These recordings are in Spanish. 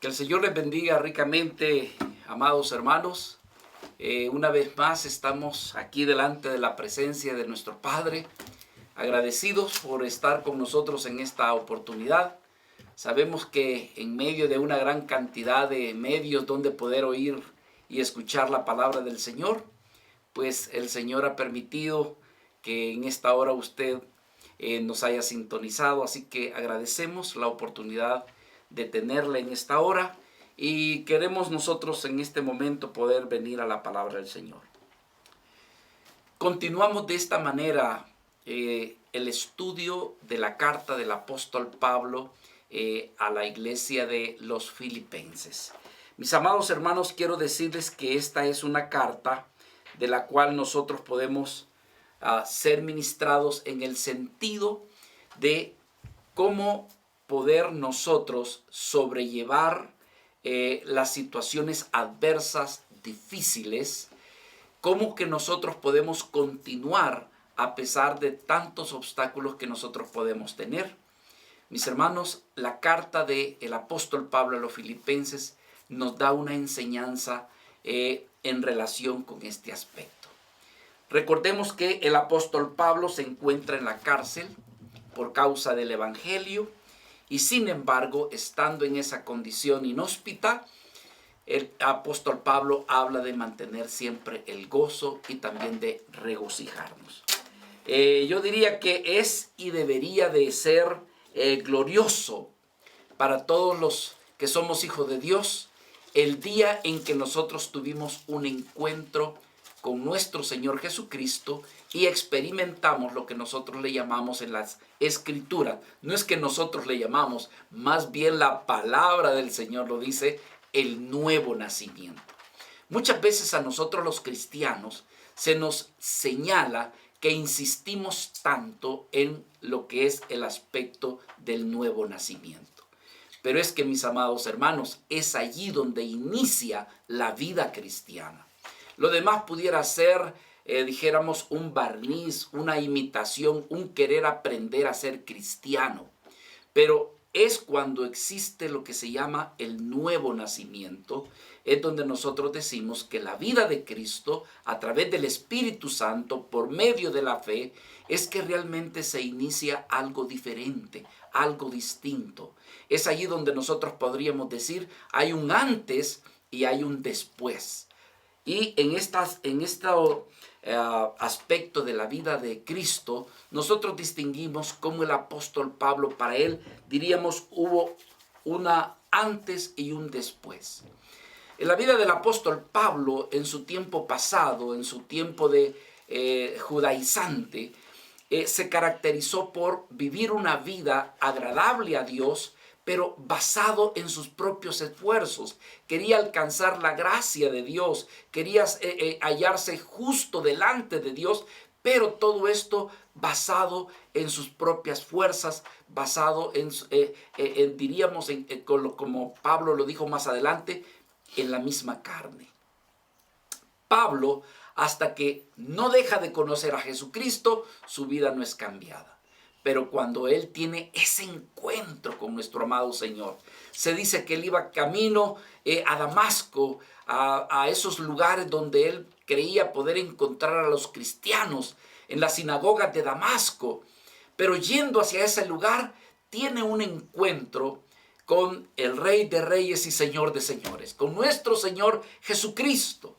Que el Señor les bendiga ricamente, amados hermanos. Una vez más estamos aquí delante de la presencia de nuestro Padre, agradecidos por estar con nosotros en esta oportunidad. Sabemos que en medio de una gran cantidad de medios donde poder oír y escuchar la palabra del Señor, pues el Señor ha permitido que en esta hora usted nos haya sintonizado, así que agradecemos la oportunidad de tenerla en esta hora y queremos nosotros en este momento poder venir a la palabra del Señor. Continuamos de esta manera el estudio de la carta del apóstol Pablo a la iglesia de los Filipenses. Mis amados hermanos, quiero decirles que esta es una carta de la cual nosotros podemos ser ministrados en el sentido de cómo poder nosotros sobrellevar las situaciones adversas, difíciles, cómo que nosotros podemos continuar a pesar de tantos obstáculos que nosotros podemos tener. Mis hermanos, la carta del apóstol Pablo a los Filipenses nos da una enseñanza en relación con este aspecto. Recordemos que el apóstol Pablo se encuentra en la cárcel por causa del evangelio y sin embargo, estando en esa condición inhóspita, el apóstol Pablo habla de mantener siempre el gozo y también de regocijarnos. Yo diría que es y debería de ser glorioso para todos los que somos hijos de Dios el día en que nosotros tuvimos un encuentro con nuestro Señor Jesucristo y experimentamos lo que nosotros le llamamos en las Escrituras. No es que nosotros le llamamos, más bien la palabra del Señor lo dice, el nuevo nacimiento. Muchas veces a nosotros los cristianos se nos señala que insistimos tanto en lo que es el aspecto del nuevo nacimiento. Pero es que, mis amados hermanos, es allí donde inicia la vida cristiana. Lo demás pudiera ser, dijéramos, un barniz, una imitación, un querer aprender a ser cristiano. Pero es cuando existe lo que se llama el nuevo nacimiento, es donde nosotros decimos que la vida de Cristo, a través del Espíritu Santo, por medio de la fe, es que realmente se inicia algo diferente, algo distinto. Es allí donde nosotros podríamos decir, hay un antes y hay un después. Y en este aspecto de la vida de Cristo, nosotros distinguimos cómo el apóstol Pablo, para él, diríamos, hubo una antes y un después. En la vida del apóstol Pablo, en su tiempo pasado, en su tiempo de judaizante, se caracterizó por vivir una vida agradable a Dios, pero basado en sus propios esfuerzos. Quería alcanzar la gracia de Dios, quería hallarse justo delante de Dios, pero todo esto basado en sus propias fuerzas, basado diríamos, como Pablo lo dijo más adelante, en la misma carne. Pablo, hasta que no deja de conocer a Jesucristo, su vida no es cambiada. Pero cuando él tiene ese encuentro con nuestro amado Señor, se dice que él iba camino a Damasco, a esos lugares donde él creía poder encontrar a los cristianos, en las sinagogas de Damasco. Pero yendo hacia ese lugar, tiene un encuentro con el Rey de Reyes y Señor de Señores, con nuestro Señor Jesucristo.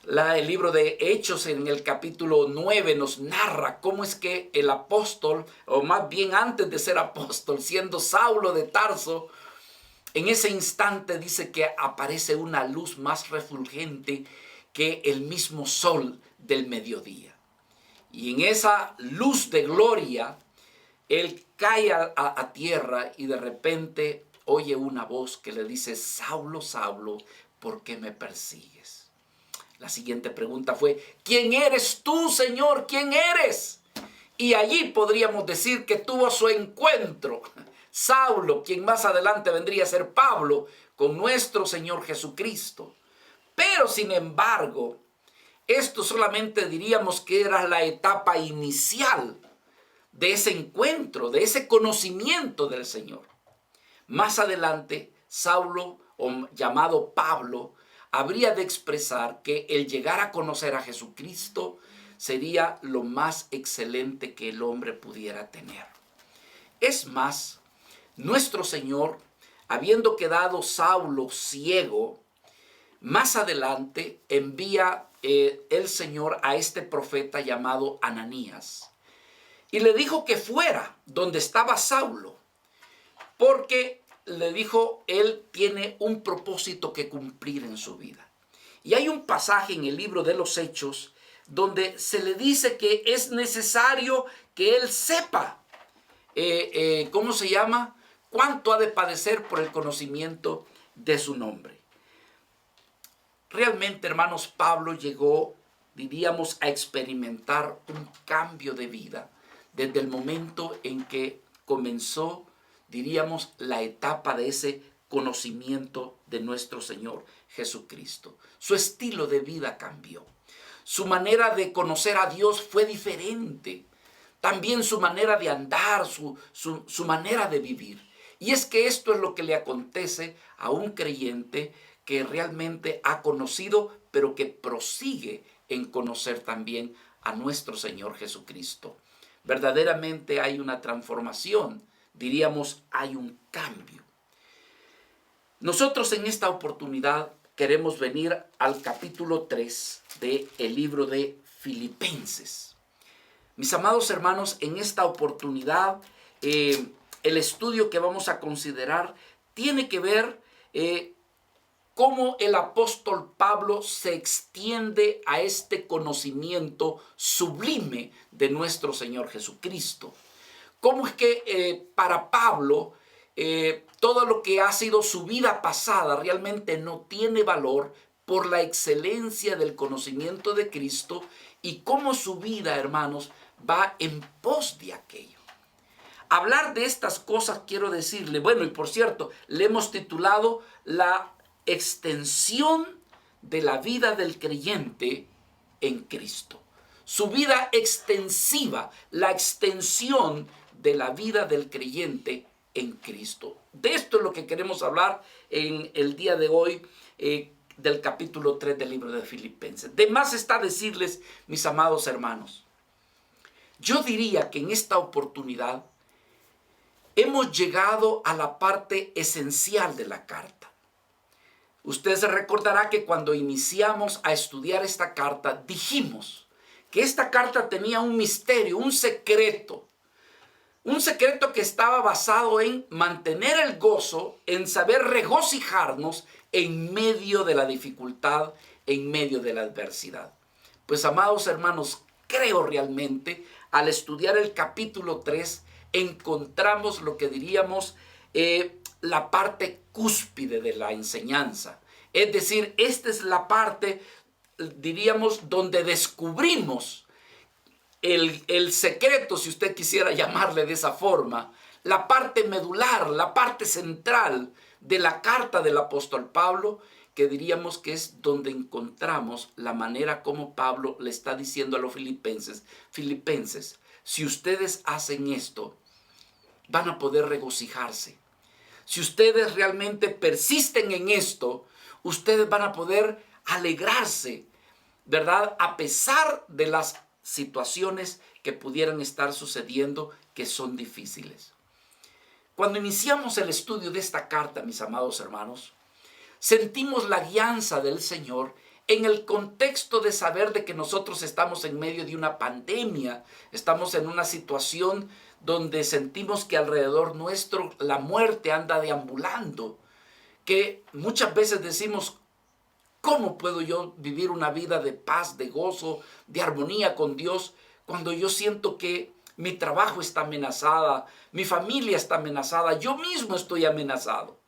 El libro de Hechos en el capítulo 9 nos narra cómo es que el apóstol, o más bien antes de ser apóstol, siendo Saulo de Tarso, en ese instante dice que aparece una luz más refulgente que el mismo sol del mediodía. Y en esa luz de gloria, él cae a tierra y de repente oye una voz que le dice, Saulo, Saulo, ¿por qué me persigues? La siguiente pregunta fue, ¿quién eres tú, Señor? ¿Quién eres? Y allí podríamos decir que tuvo su encuentro Saulo, quien más adelante vendría a ser Pablo, con nuestro Señor Jesucristo. Pero sin embargo, esto solamente diríamos que era la etapa inicial de ese encuentro, de ese conocimiento del Señor. Más adelante Saulo, o llamado Pablo, habría de expresar que el llegar a conocer a Jesucristo sería lo más excelente que el hombre pudiera tener. Es más, nuestro Señor, habiendo quedado Saulo ciego, más adelante envía el Señor a este profeta llamado Ananías y le dijo que fuera donde estaba Saulo, porque le dijo, él tiene un propósito que cumplir en su vida. Y hay un pasaje en el libro de los Hechos donde se le dice que es necesario que él sepa, ¿cómo se llama? Cuánto ha de padecer por el conocimiento de su nombre. Realmente, hermanos, Pablo llegó, diríamos, a experimentar un cambio de vida desde el momento en que comenzó, diríamos, la etapa de ese conocimiento de nuestro Señor Jesucristo. Su estilo de vida cambió. Su manera de conocer a Dios fue diferente. También su manera de andar, su manera de vivir. Y es que esto es lo que le acontece a un creyente que realmente ha conocido, pero que prosigue en conocer también a nuestro Señor Jesucristo. Verdaderamente hay una transformación, diríamos, hay un cambio. Nosotros en esta oportunidad queremos venir al capítulo 3 del libro de Filipenses. Mis amados hermanos, en esta oportunidad el estudio que vamos a considerar tiene que ver cómo el apóstol Pablo se extiende a este conocimiento sublime de nuestro Señor Jesucristo. Cómo es que para Pablo todo lo que ha sido su vida pasada realmente no tiene valor por la excelencia del conocimiento de Cristo y cómo su vida, hermanos, va en pos de aquello. Hablar de estas cosas quiero decirle, bueno, y por cierto, le hemos titulado la extensión de la vida del creyente en Cristo. Su vida extensiva, la extensión de la vida del creyente en Cristo. De esto es lo que queremos hablar en el día de hoy del capítulo 3 del libro de Filipenses. De más está decirles, mis amados hermanos, yo diría que en esta oportunidad hemos llegado a la parte esencial de la carta. Usted se recordará que cuando iniciamos a estudiar esta carta, dijimos que esta carta tenía un misterio, un secreto que estaba basado en mantener el gozo, en saber regocijarnos en medio de la dificultad, en medio de la adversidad. Pues, amados hermanos, creo realmente, al estudiar el capítulo 3, encontramos lo que diríamos la parte cúspide de la enseñanza. Es decir, esta es la parte, diríamos, donde descubrimos el secreto, si usted quisiera llamarle de esa forma, la parte medular, la parte central de la carta del apóstol Pablo, que diríamos que es donde encontramos la manera como Pablo le está diciendo a los filipenses, si ustedes hacen esto, van a poder regocijarse. Si ustedes realmente persisten en esto, ustedes van a poder alegrarse, ¿verdad? A pesar de las situaciones que pudieran estar sucediendo que son difíciles. Cuando iniciamos el estudio de esta carta, mis amados hermanos, sentimos la guianza del Señor en el contexto de saber de que nosotros estamos en medio de una pandemia, estamos en una situación donde sentimos que alrededor nuestro la muerte anda deambulando, que muchas veces decimos, ¿cómo puedo yo vivir una vida de paz, de gozo, de armonía con Dios cuando yo siento que mi trabajo está amenazada, mi familia está amenazada, yo mismo estoy amenazado?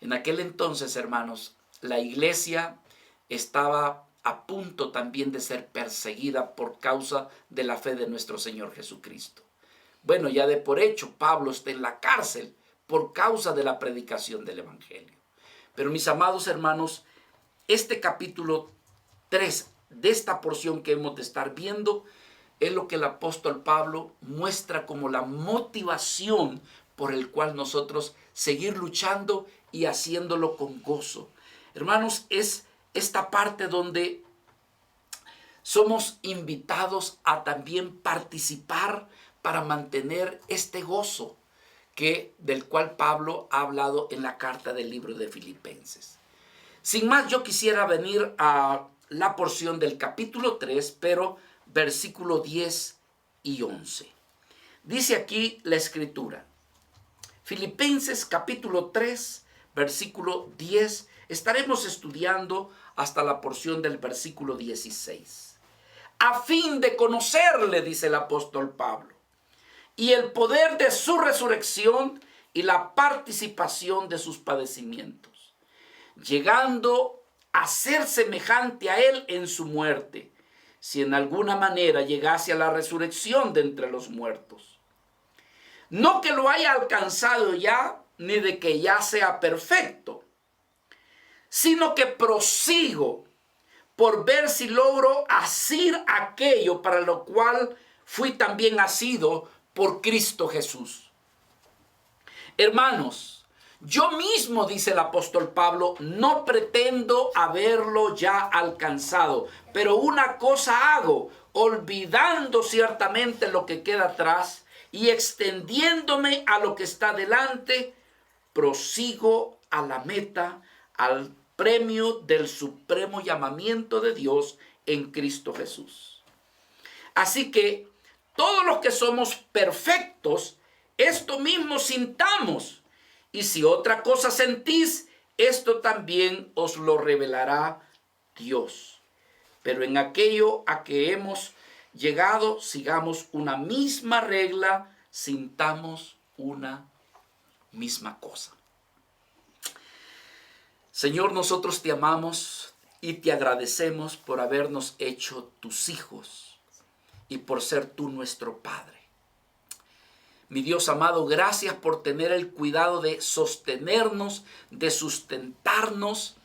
En aquel entonces, hermanos, la iglesia estaba a punto también de ser perseguida por causa de la fe de nuestro Señor Jesucristo. Bueno, ya de por hecho, Pablo está en la cárcel por causa de la predicación del Evangelio. Pero mis amados hermanos, este capítulo 3 de esta porción que hemos de estar viendo es lo que el apóstol Pablo muestra como la motivación por el cual nosotros seguir luchando y haciéndolo con gozo. Hermanos, es esta parte donde somos invitados a también participar para mantener este gozo del cual Pablo ha hablado en la carta del libro de Filipenses. Sin más, yo quisiera venir a la porción del capítulo 3, pero versículo 10 y 11. Dice aquí la escritura. Filipenses capítulo 3, versículo 10. Estaremos estudiando hasta la porción del versículo 16. A fin de conocerle, dice el apóstol Pablo, y el poder de su resurrección y la participación de sus padecimientos, llegando a ser semejante a él en su muerte, si en alguna manera llegase a la resurrección de entre los muertos. No que lo haya alcanzado ya, ni de que ya sea perfecto, sino que prosigo por ver si logro asir aquello para lo cual fui también asido por Cristo Jesús. Hermanos, yo mismo, dice el apóstol Pablo, no pretendo haberlo ya alcanzado, pero una cosa hago, olvidando ciertamente lo que queda atrás y extendiéndome a lo que está delante, prosigo a la meta, al premio del supremo llamamiento de Dios en Cristo Jesús. Así que todos los que somos perfectos, esto mismo sintamos. Y si otra cosa sentís, esto también os lo revelará Dios. Pero en aquello a que hemos llegado, sigamos una misma regla, sintamos una misma cosa. Señor, nosotros te amamos y te agradecemos por habernos hecho tus hijos y por ser tú nuestro Padre. Mi Dios amado, gracias por tener el cuidado de sostenernos, de sustentarnos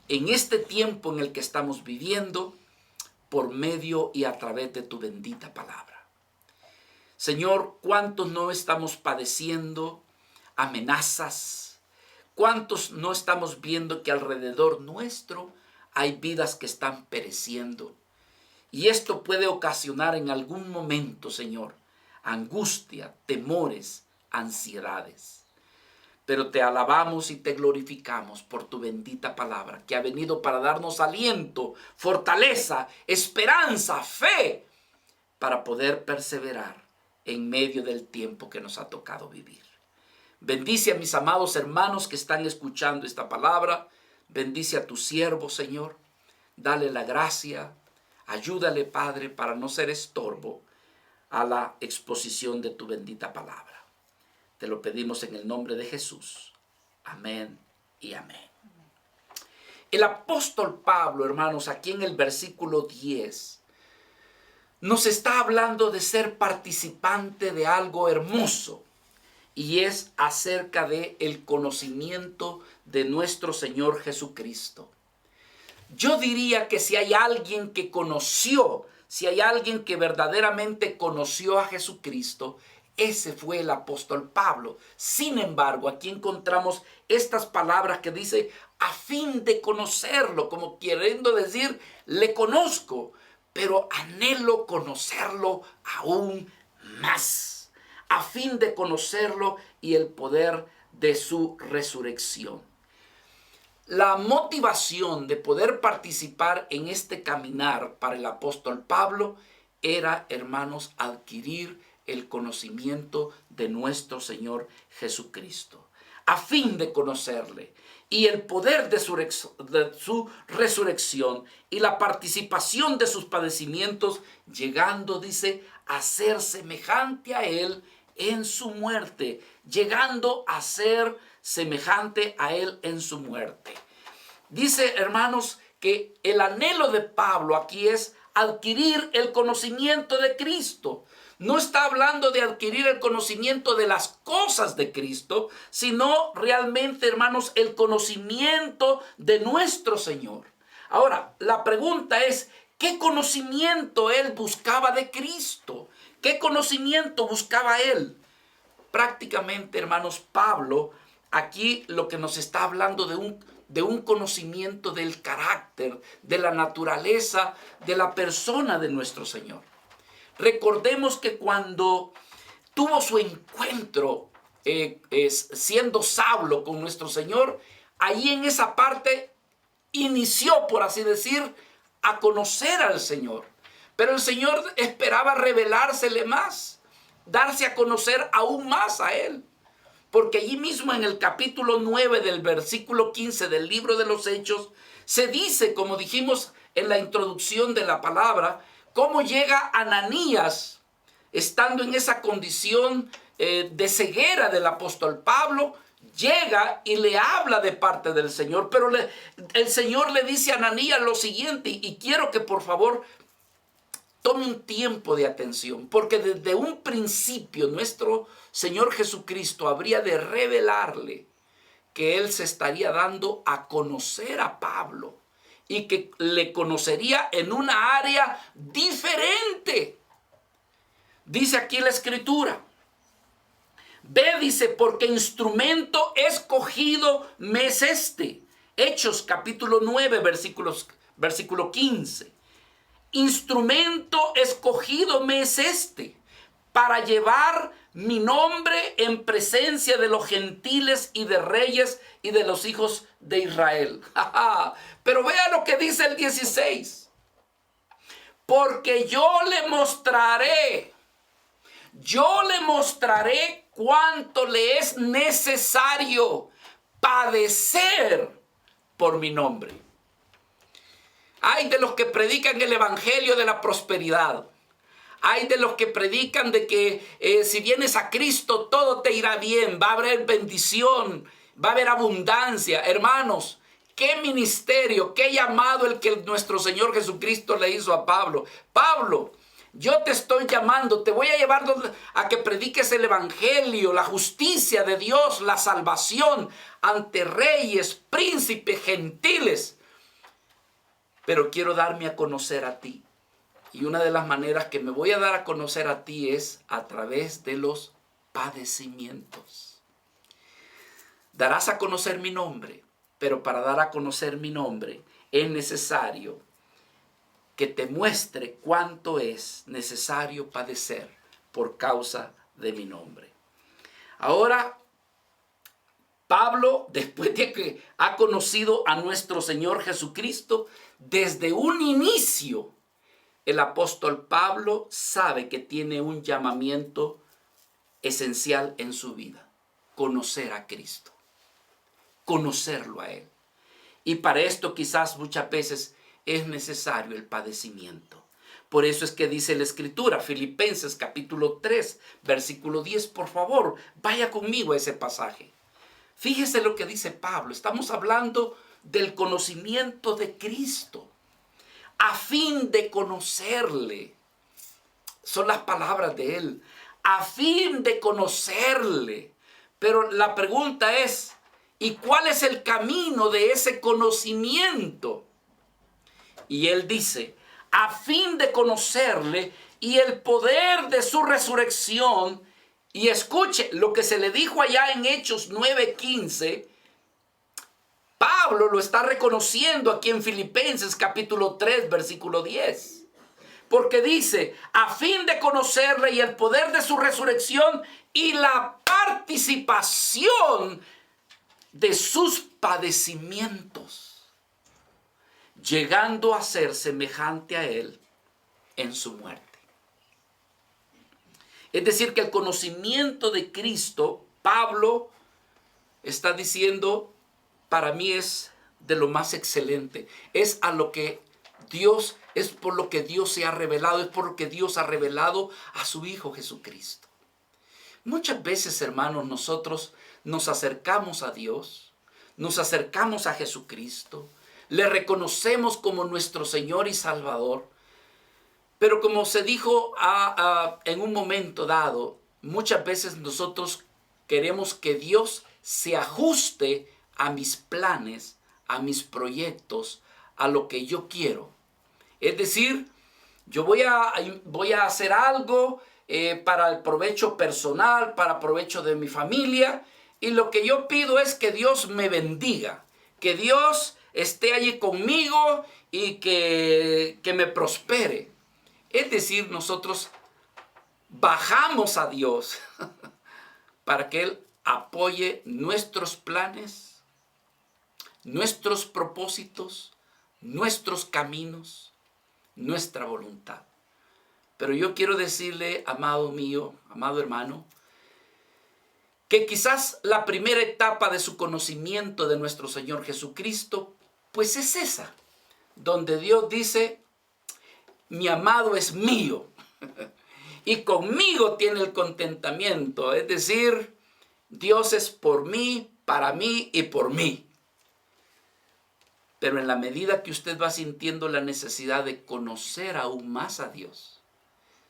en este tiempo en el que estamos viviendo por medio y a través de tu bendita palabra. Señor, ¿cuántos no estamos padeciendo amenazas? ¿Cuántos no estamos viendo que alrededor nuestro hay vidas que están pereciendo? Y esto puede ocasionar en algún momento, Señor, angustia, temores, ansiedades. Pero te alabamos y te glorificamos por tu bendita palabra, que ha venido para darnos aliento, fortaleza, esperanza, fe, para poder perseverar en medio del tiempo que nos ha tocado vivir. Bendice a mis amados hermanos que están escuchando esta palabra. Bendice a tu siervo, Señor. Dale la gracia. Ayúdale, Padre, para no ser estorbo a la exposición de tu bendita palabra. Te lo pedimos en el nombre de Jesús. Amén y amén. El apóstol Pablo, hermanos, aquí en el versículo 10, nos está hablando de ser participante de algo hermoso. Y es acerca de el conocimiento de nuestro Señor Jesucristo. Yo diría que si hay alguien que conoció, si hay alguien que verdaderamente conoció a Jesucristo, ese fue el apóstol Pablo. Sin embargo, aquí encontramos estas palabras que dice, a fin de conocerlo, como queriendo decir, le conozco, pero anhelo conocerlo aún más, a fin de conocerlo y el poder de su resurrección. La motivación de poder participar en este caminar para el apóstol Pablo era, hermanos, adquirir el conocimiento de nuestro Señor Jesucristo, a fin de conocerle y el poder de su resurrección y la participación de sus padecimientos, llegando, dice, a ser semejante a él en su muerte, llegando a ser semejante a él en su muerte. Dice, hermanos, que el anhelo de Pablo aquí es adquirir el conocimiento de Cristo. No está hablando de adquirir el conocimiento de las cosas de Cristo, sino realmente, hermanos, el conocimiento de nuestro Señor. Ahora, la pregunta es, ¿qué conocimiento él buscaba de Cristo? ¿Qué conocimiento buscaba él? prácticamente, hermanos, Pablo aquí lo que nos está hablando de un conocimiento del carácter, de la naturaleza, de la persona de nuestro Señor. Recordemos que cuando tuvo su encuentro siendo Saulo con nuestro Señor, ahí en esa parte inició, por así decir, a conocer al Señor. Pero el Señor esperaba revelársele más, darse a conocer aún más a Él. Porque allí mismo en el capítulo 9 del versículo 15 del libro de los Hechos, se dice, como dijimos en la introducción de la palabra, cómo llega Ananías, estando en esa condición de ceguera del apóstol Pablo, llega y le habla de parte del Señor. Pero el Señor le dice a Ananías lo siguiente, y quiero que por favor tome un tiempo de atención, porque desde un principio nuestro Señor Jesucristo habría de revelarle que Él se estaría dando a conocer a Pablo y que le conocería en una área diferente. Dice aquí la Escritura, ve, dice, porque instrumento escogido me es este. Hechos capítulo 9, versículo 15. Instrumento escogido me es este, para llevar mi nombre en presencia de los gentiles y de reyes y de los hijos de Israel. Pero vea lo que dice el 16. Porque yo le mostraré cuánto le es necesario padecer por mi nombre. Hay de los que predican el evangelio de la prosperidad. Hay de los que predican de que si vienes a Cristo todo te irá bien, va a haber bendición, va a haber abundancia. Hermanos, qué ministerio, qué llamado el que nuestro Señor Jesucristo le hizo a Pablo. Pablo, yo te estoy llamando, te voy a llevar a que prediques el evangelio, la justicia de Dios, la salvación ante reyes, príncipes, gentiles. Pero quiero darme a conocer a ti. Y una de las maneras que me voy a dar a conocer a ti es a través de los padecimientos. Darás a conocer mi nombre, pero para dar a conocer mi nombre es necesario que te muestre cuánto es necesario padecer por causa de mi nombre. Ahora, Pablo, después de que ha conocido a nuestro Señor Jesucristo, desde un inicio, el apóstol Pablo sabe que tiene un llamamiento esencial en su vida: conocer a Cristo, conocerlo a Él. Y para esto quizás muchas veces es necesario el padecimiento. Por eso es que dice la Escritura, Filipenses capítulo 3, versículo 10, por favor, vaya conmigo a ese pasaje. Fíjese lo que dice Pablo, estamos hablando del conocimiento de Cristo, a fin de conocerle. Son las palabras de él, a fin de conocerle. Pero la pregunta es, ¿y cuál es el camino de ese conocimiento? Y él dice, a fin de conocerle y el poder de su resurrección. Y escuche lo que se le dijo allá en Hechos 9:15. Pablo lo está reconociendo aquí en Filipenses capítulo 3, versículo 10. Porque dice, a fin de conocerle y el poder de su resurrección y la participación de sus padecimientos, llegando a ser semejante a él en su muerte. Es decir, que el conocimiento de Cristo, Pablo está diciendo, para mí es de lo más excelente. Es a lo que Dios, es por lo que Dios se ha revelado, es por lo que Dios ha revelado a su Hijo Jesucristo. Muchas veces, hermanos, nosotros nos acercamos a Dios, nos acercamos a Jesucristo, le reconocemos como nuestro Señor y Salvador. Pero como se dijo en un momento dado, muchas veces nosotros queremos que Dios se ajuste a mis planes, a mis proyectos, a lo que yo quiero. Es decir, yo voy a hacer algo para el provecho personal, para provecho de mi familia. Y lo que yo pido es que Dios me bendiga, que Dios esté allí conmigo y que me prospere. Es decir, nosotros bajamos a Dios para que Él apoye nuestros planes, nuestros propósitos, nuestros caminos, nuestra voluntad. Pero yo quiero decirle, amado mío, amado hermano, que quizás la primera etapa de su conocimiento de nuestro Señor Jesucristo, pues es esa, donde Dios dice, mi amado es mío, y conmigo tiene el contentamiento, es decir, Dios es por mí, para mí y por mí. Pero en la medida que usted va sintiendo la necesidad de conocer aún más a Dios,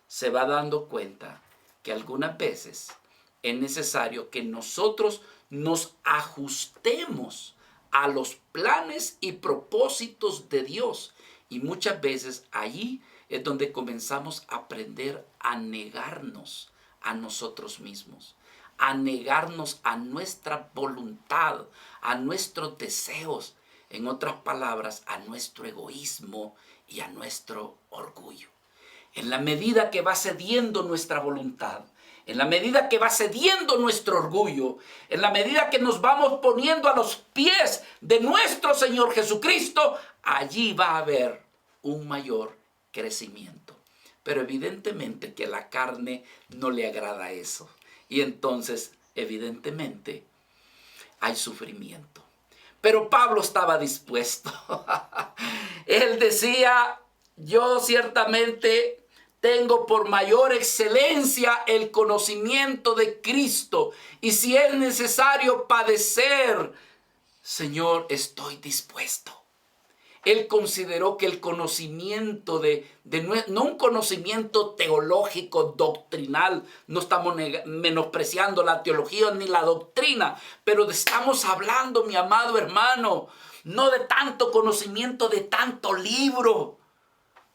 se va dando cuenta que algunas veces es necesario que nosotros nos ajustemos a los planes y propósitos de Dios. Y muchas veces allí es donde comenzamos a aprender a negarnos a nosotros mismos, a negarnos a nuestra voluntad, a nuestros deseos, en otras palabras, a nuestro egoísmo y a nuestro orgullo. En la medida que va cediendo nuestra voluntad, en la medida que va cediendo nuestro orgullo, en la medida que nos vamos poniendo a los pies de nuestro Señor Jesucristo, allí va a haber un mayor crecimiento. Pero evidentemente que a la carne no le agrada eso. Y entonces, evidentemente, hay sufrimiento. Pero Pablo estaba dispuesto. Él decía, yo ciertamente tengo por mayor excelencia el conocimiento de Cristo. Y si es necesario padecer, Señor, estoy dispuesto. Él consideró que el conocimiento no un conocimiento teológico, doctrinal, no estamos menospreciando la teología ni la doctrina, pero estamos hablando, mi amado hermano, no de tanto conocimiento, de tanto libro.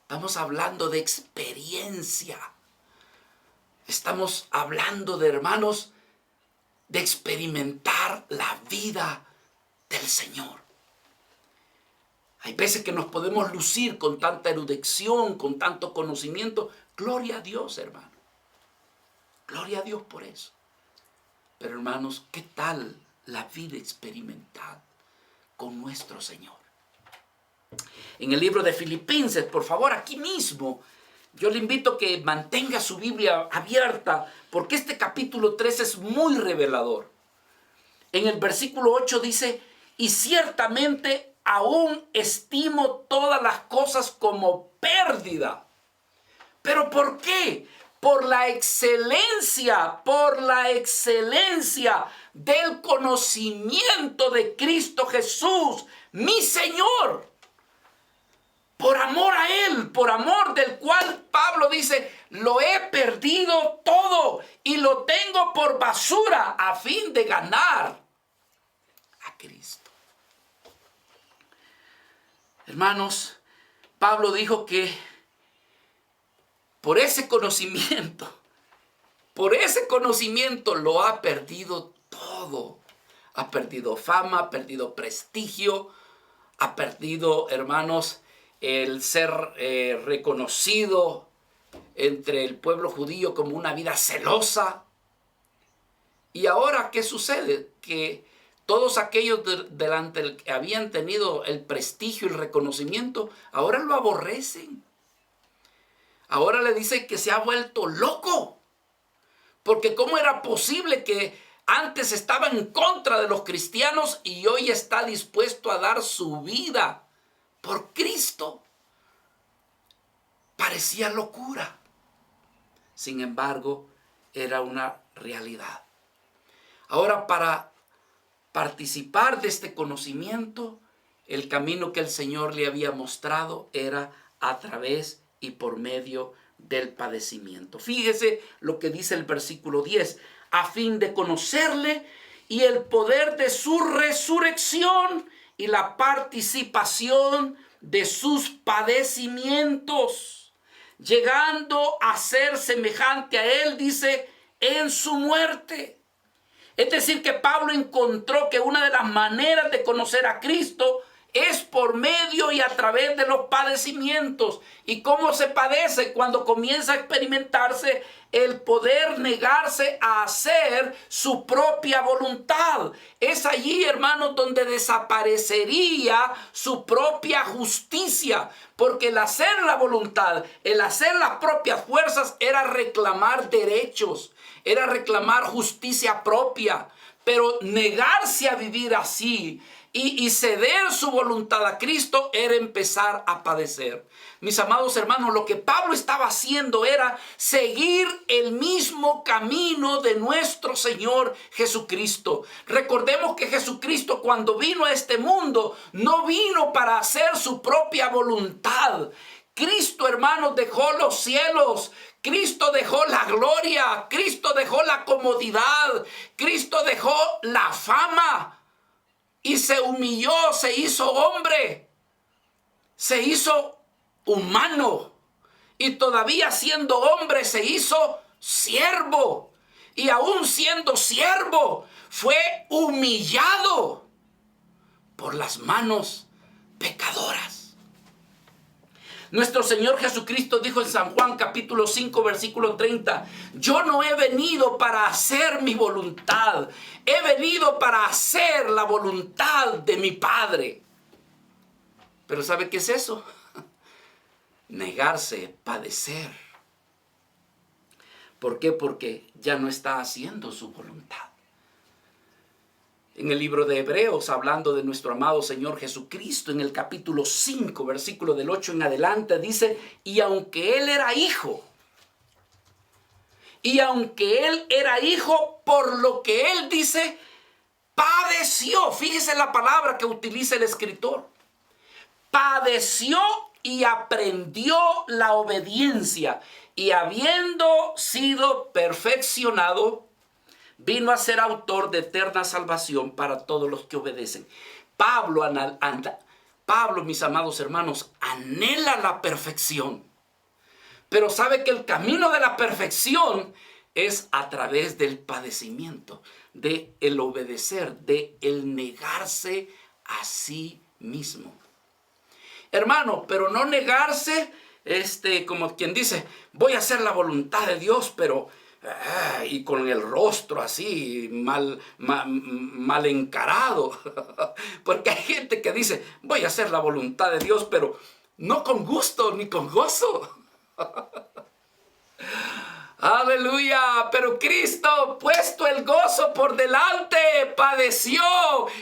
Estamos hablando de experiencia. Estamos hablando de, hermanos, de experimentar la vida del Señor. Hay veces que nos podemos lucir con tanta erudición, con tanto conocimiento. Gloria a Dios, hermano. Gloria a Dios por eso. Pero, hermanos, ¿qué tal la vida experimentada con nuestro Señor? En el libro de Filipenses, por favor, aquí mismo, yo le invito a que mantenga su Biblia abierta, porque este capítulo 3 es muy revelador. En el versículo 8 dice, y ciertamente aún estimo todas las cosas como pérdida. ¿Pero por qué? Por la excelencia del conocimiento de Cristo Jesús, mi Señor. Por amor a Él, por amor del cual Pablo dice, lo he perdido todo y lo tengo por basura a fin de ganar a Cristo. Hermanos, Pablo dijo que por ese conocimiento lo ha perdido todo. Ha perdido fama, ha perdido prestigio, ha perdido, hermanos, el ser reconocido entre el pueblo judío como una vida celosa. Y ahora, ¿qué sucede? Que todos aquellos delante del que habían tenido el prestigio y el reconocimiento, ahora lo aborrecen. Ahora le dice que se ha vuelto loco. Porque ¿cómo era posible que antes estaba en contra de los cristianos y hoy está dispuesto a dar su vida por Cristo? Parecía locura. Sin embargo, era una realidad. Ahora, para participar de este conocimiento, el camino que el Señor le había mostrado era a través y por medio del padecimiento. Fíjese lo que dice el versículo 10, a fin de conocerle y el poder de su resurrección y la participación de sus padecimientos, llegando a ser semejante a Él, dice, en su muerte. Es decir, que Pablo encontró que una de las maneras de conocer a Cristo es por medio y a través de los padecimientos. ¿Y cómo se padece? Cuando comienza a experimentarse el poder negarse a hacer su propia voluntad. Es allí, hermanos, donde desaparecería su propia justicia. Porque el hacer la voluntad, el hacer las propias fuerzas era reclamar derechos, era reclamar justicia propia. Pero negarse a vivir así y ceder su voluntad a Cristo era empezar a padecer. Mis amados hermanos, lo que Pablo estaba haciendo era seguir el mismo camino de nuestro Señor Jesucristo. Recordemos que Jesucristo, cuando vino a este mundo, no vino para hacer su propia voluntad. Cristo, hermanos, dejó los cielos. Cristo dejó la gloria. Cristo dejó la comodidad. Cristo dejó la fama. Y se humilló, se hizo hombre, se hizo humano. Y todavía siendo hombre se hizo siervo. Y aún siendo siervo fue humillado por las manos pecadoras. Nuestro Señor Jesucristo dijo en San Juan capítulo 5 versículo 30, yo no he venido para hacer mi voluntad, he venido para hacer la voluntad de mi Padre. Pero ¿sabe qué es eso? Negarse, padecer. ¿Por qué? Porque ya no está haciendo su voluntad. En el libro de Hebreos, hablando de nuestro amado Señor Jesucristo, en el capítulo 5, versículo del 8 en adelante, dice, y aunque Él era hijo, por lo que Él dice, padeció. Fíjese la palabra que utiliza el escritor. Padeció y aprendió la obediencia, y habiendo sido perfeccionado, vino a ser autor de eterna salvación para todos los que obedecen. Pablo, mis amados hermanos, anhela la perfección. Pero sabe que el camino de la perfección es a través del padecimiento, de el obedecer, de el negarse a sí mismo. Hermano, pero no negarse, como quien dice, voy a hacer la voluntad de Dios, pero y con el rostro así mal encarado. Porque hay gente que dice, voy a hacer la voluntad de Dios, pero no con gusto ni con gozo. Aleluya, pero Cristo, puesto el gozo por delante, padeció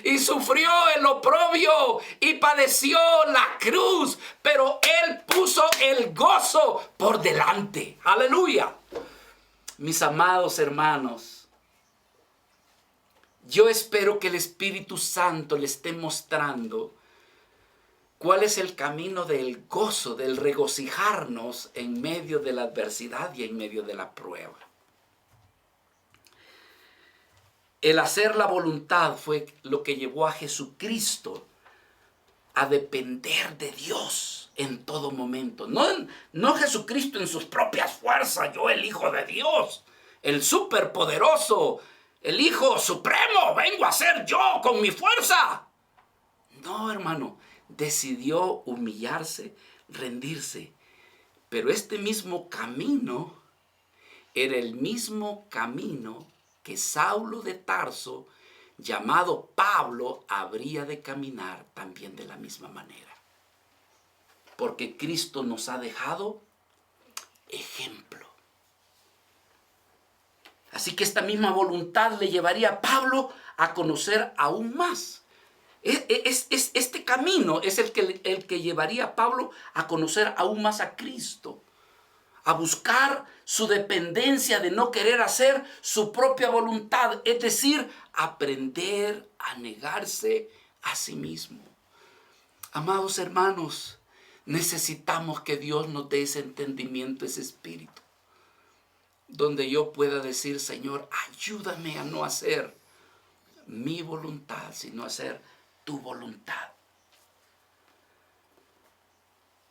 y sufrió el oprobio y padeció la cruz, pero Él puso el gozo por delante. Aleluya. Mis amados hermanos, yo espero que el Espíritu Santo le esté mostrando cuál es el camino del gozo, del regocijarnos en medio de la adversidad y en medio de la prueba. El hacer la voluntad fue lo que llevó a Jesucristo a depender de Dios en todo momento. No Jesucristo en sus propias fuerzas, yo el Hijo de Dios, el superpoderoso, el Hijo Supremo, vengo a ser yo con mi fuerza. No, hermano, decidió humillarse, rendirse. Pero este mismo camino era el mismo camino que Saulo de Tarso, llamado Pablo, habría de caminar también de la misma manera. Porque Cristo nos ha dejado ejemplo. Así que esta misma voluntad le llevaría a Pablo a conocer aún más. Este camino es el que llevaría a Pablo a conocer aún más a Cristo. A buscar su dependencia de no querer hacer su propia voluntad. Es decir, aprender a negarse a sí mismo. Amados hermanos, necesitamos que Dios nos dé ese entendimiento, ese espíritu. Donde yo pueda decir, Señor, ayúdame a no hacer mi voluntad, sino hacer tu voluntad.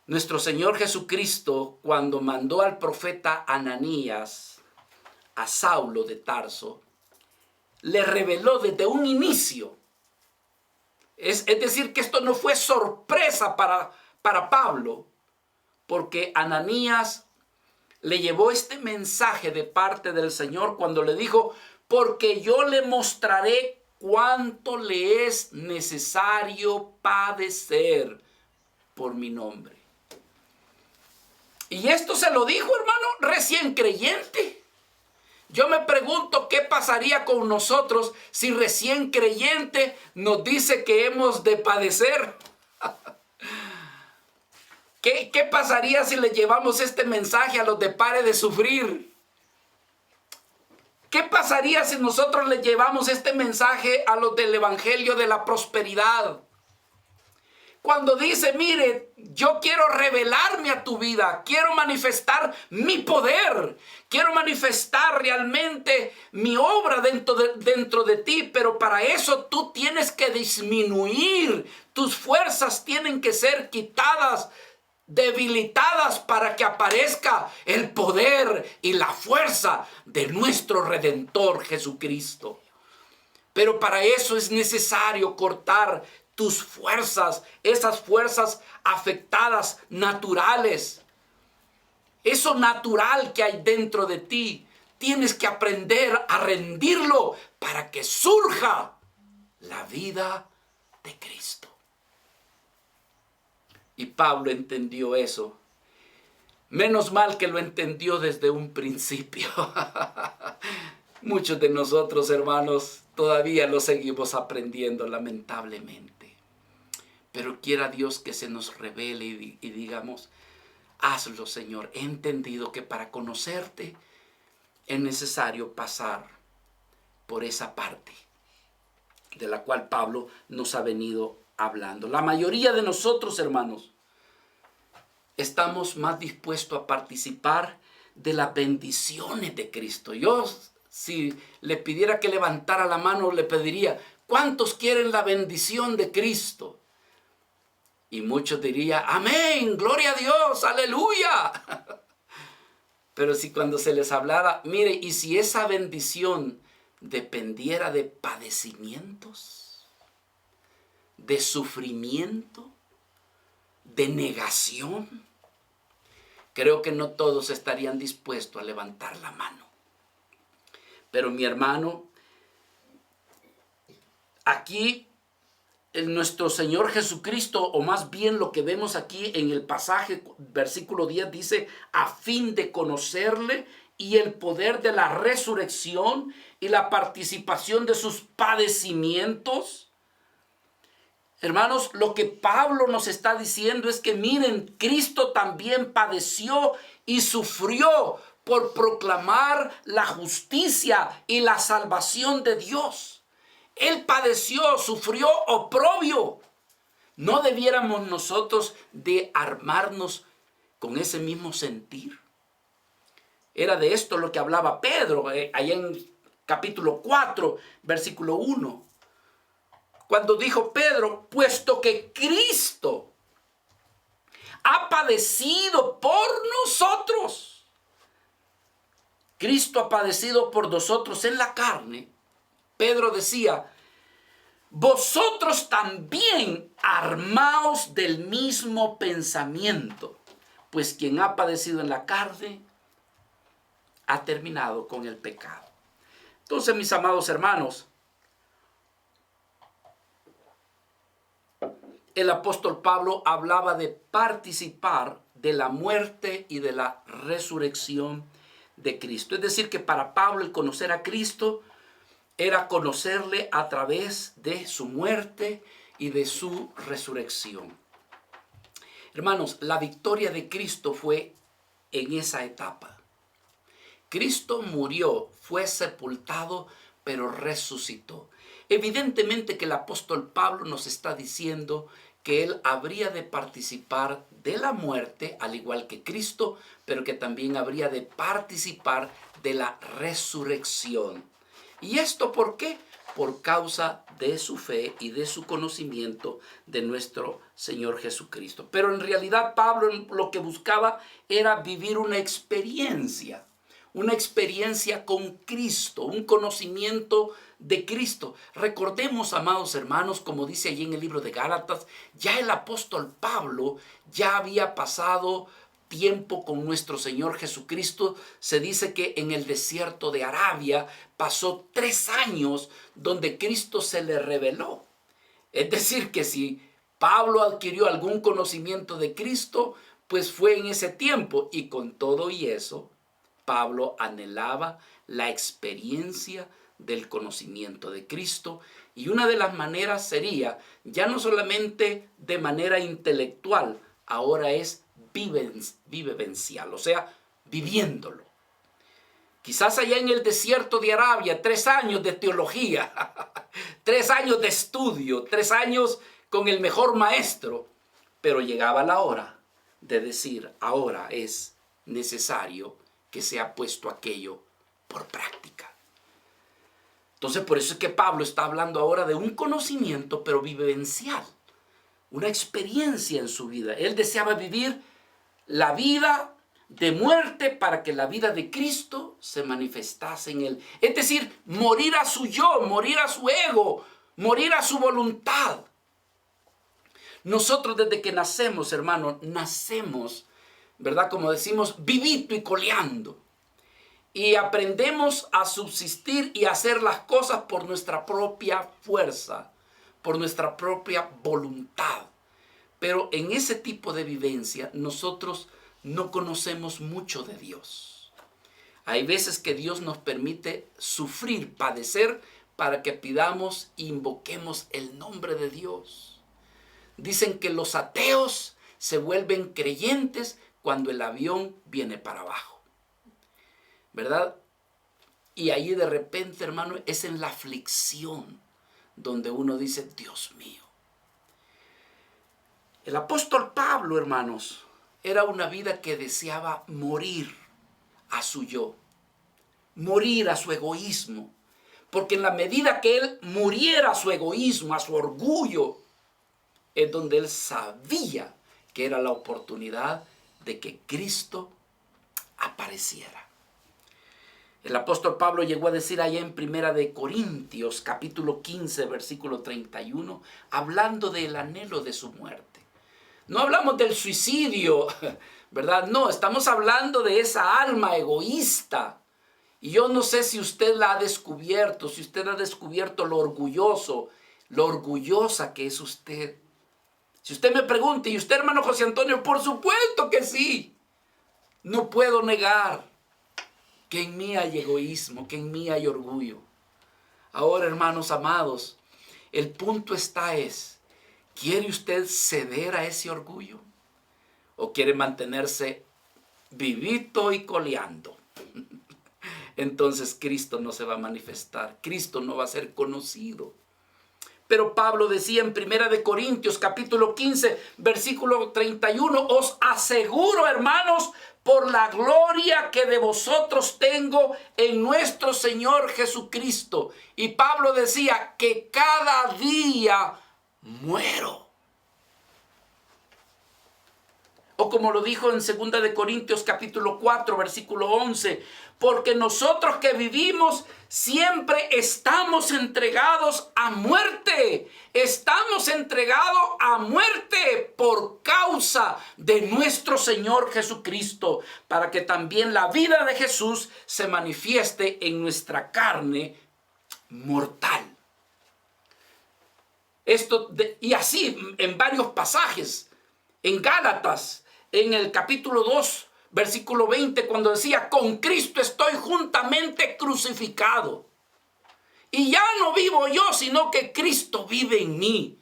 Nuestro Señor Jesucristo, cuando mandó al profeta Ananías a Saulo de Tarso, le reveló desde un inicio. Es decir, que esto no fue sorpresa para Pablo, porque Ananías le llevó este mensaje de parte del Señor cuando le dijo: porque yo le mostraré cuánto le es necesario padecer por mi nombre. Y esto se lo dijo, hermano, recién creyente. Yo me pregunto qué pasaría con nosotros si recién creyente nos dice que hemos de padecer. ¿Qué pasaría si le llevamos este mensaje a los de pare de sufrir? ¿Qué pasaría si nosotros le llevamos este mensaje a los del evangelio de la prosperidad? Cuando dice: mire, yo quiero revelarme a tu vida, quiero manifestar mi poder, quiero manifestar realmente mi obra dentro de ti, pero para eso tú tienes que disminuir, tus fuerzas tienen que ser quitadas, debilitadas, para que aparezca el poder y la fuerza de nuestro Redentor Jesucristo. Pero para eso es necesario cortar tus fuerzas, esas fuerzas afectadas, naturales. Eso natural que hay dentro de ti, tienes que aprender a rendirlo para que surja la vida de Cristo. Y Pablo entendió eso. Menos mal que lo entendió desde un principio. Muchos de nosotros, hermanos, todavía lo seguimos aprendiendo, lamentablemente. Pero quiera Dios que se nos revele y digamos: hazlo, Señor. He entendido que para conocerte es necesario pasar por esa parte de la cual Pablo nos ha venido hablando. La mayoría de nosotros, hermanos, estamos más dispuestos a participar de las bendiciones de Cristo. Yo, si le pidiera que levantara la mano, le pediría: ¿cuántos quieren la bendición de Cristo? Y muchos dirían: amén, gloria a Dios, aleluya. Pero si cuando se les hablara: mire, y si esa bendición dependiera de padecimientos, de sufrimiento, de negación, creo que no todos estarían dispuestos a levantar la mano. Pero mi hermano, aquí nuestro Señor Jesucristo, o más bien lo que vemos aquí en el pasaje, versículo 10, dice: a fin de conocerle y el poder de la resurrección y la participación de sus padecimientos. Hermanos, lo que Pablo nos está diciendo es que miren, Cristo también padeció y sufrió por proclamar la justicia y la salvación de Dios. Él padeció, sufrió oprobio. ¿No debiéramos nosotros de armarnos con ese mismo sentir? Era de esto lo que hablaba Pedro, allá en capítulo 4, versículo 1. Cuando dijo Pedro: puesto que Cristo ha padecido por nosotros. Cristo ha padecido por nosotros en la carne. Pedro decía: vosotros también armaos del mismo pensamiento, pues quien ha padecido en la carne ha terminado con el pecado. Entonces, mis amados hermanos, el apóstol Pablo hablaba de participar de la muerte y de la resurrección de Cristo. Es decir, que para Pablo el conocer a Cristo era conocerle a través de su muerte y de su resurrección. Hermanos, la victoria de Cristo fue en esa etapa. Cristo murió, fue sepultado, pero resucitó. Evidentemente que el apóstol Pablo nos está diciendo que él habría de participar de la muerte, al igual que Cristo, pero que también habría de participar de la resurrección. ¿Y esto por qué? por causa de su fe y de su conocimiento de nuestro Señor Jesucristo. Pero en realidad Pablo lo que buscaba era vivir una experiencia con Cristo, un conocimiento de Cristo. Recordemos, amados hermanos, como dice allí en el libro de Gálatas, ya el apóstol Pablo ya había pasado tiempo con nuestro Señor Jesucristo. Se dice que en el desierto de Arabia pasó 3 años donde Cristo se le reveló. Es decir, que si Pablo adquirió algún conocimiento de Cristo, pues fue en ese tiempo. Y con todo y eso, Pablo anhelaba la experiencia del conocimiento de Cristo. Y una de las maneras sería, ya no solamente de manera intelectual, ahora es vivencial, o sea, viviéndolo. Quizás allá en el desierto de Arabia, 3 años de teología, 3 años de estudio, 3 años con el mejor maestro, pero llegaba la hora de decir, ahora es necesario que sea puesto aquello por práctica. Entonces, por eso es que Pablo está hablando ahora de un conocimiento, pero vivencial, una experiencia en su vida. Él deseaba vivir la vida de muerte para que la vida de Cristo se manifestase en él. Es decir, morir a su yo, morir a su ego, morir a su voluntad. Nosotros desde que nacemos, hermano, nacemos, ¿verdad? Como decimos, vivito y coleando. Y aprendemos a subsistir y a hacer las cosas por nuestra propia fuerza, por nuestra propia voluntad. Pero en ese tipo de vivencia nosotros no conocemos mucho de Dios. Hay veces que Dios nos permite sufrir, padecer, para que pidamos e invoquemos el nombre de Dios. Dicen que los ateos se vuelven creyentes cuando el avión viene para abajo, ¿verdad? Y ahí de repente, hermano, es en la aflicción donde uno dice, Dios mío. El apóstol Pablo, hermanos, era una vida que deseaba morir a su yo, morir a su egoísmo, porque en la medida que él muriera a su egoísmo, a su orgullo, es donde él sabía que era la oportunidad de que Cristo apareciera. El apóstol Pablo llegó a decir allá en Primera de Corintios, capítulo 15, versículo 31, hablando del anhelo de su muerte. No hablamos del suicidio, ¿verdad? No, estamos hablando de esa alma egoísta. Y yo no sé si usted la ha descubierto, si usted ha descubierto lo orgulloso, lo orgullosa que es usted. Si usted me pregunta, ¿y usted, hermano José Antonio? Por supuesto que sí. No puedo negar que en mí hay egoísmo, que en mí hay orgullo. Ahora, hermanos amados, el punto es, ¿quiere usted ceder a ese orgullo? ¿O quiere mantenerse vivito y coleando? Entonces Cristo no se va a manifestar, Cristo no va a ser conocido. Pero Pablo decía en 1 Corintios capítulo 15, versículo 31, os aseguro, hermanos, por la gloria que de vosotros tengo en nuestro Señor Jesucristo. Y Pablo decía que cada día muero. O como lo dijo en 2 Corintios capítulo 4, versículo 11, porque nosotros que vivimos siempre estamos entregados a muerte. Estamos entregados a muerte por causa de nuestro Señor Jesucristo, para que también la vida de Jesús se manifieste en nuestra carne mortal. Y así en varios pasajes, en Gálatas, en el capítulo 2, versículo 20, cuando decía, con Cristo estoy juntamente crucificado. Y ya no vivo yo, sino que Cristo vive en mí.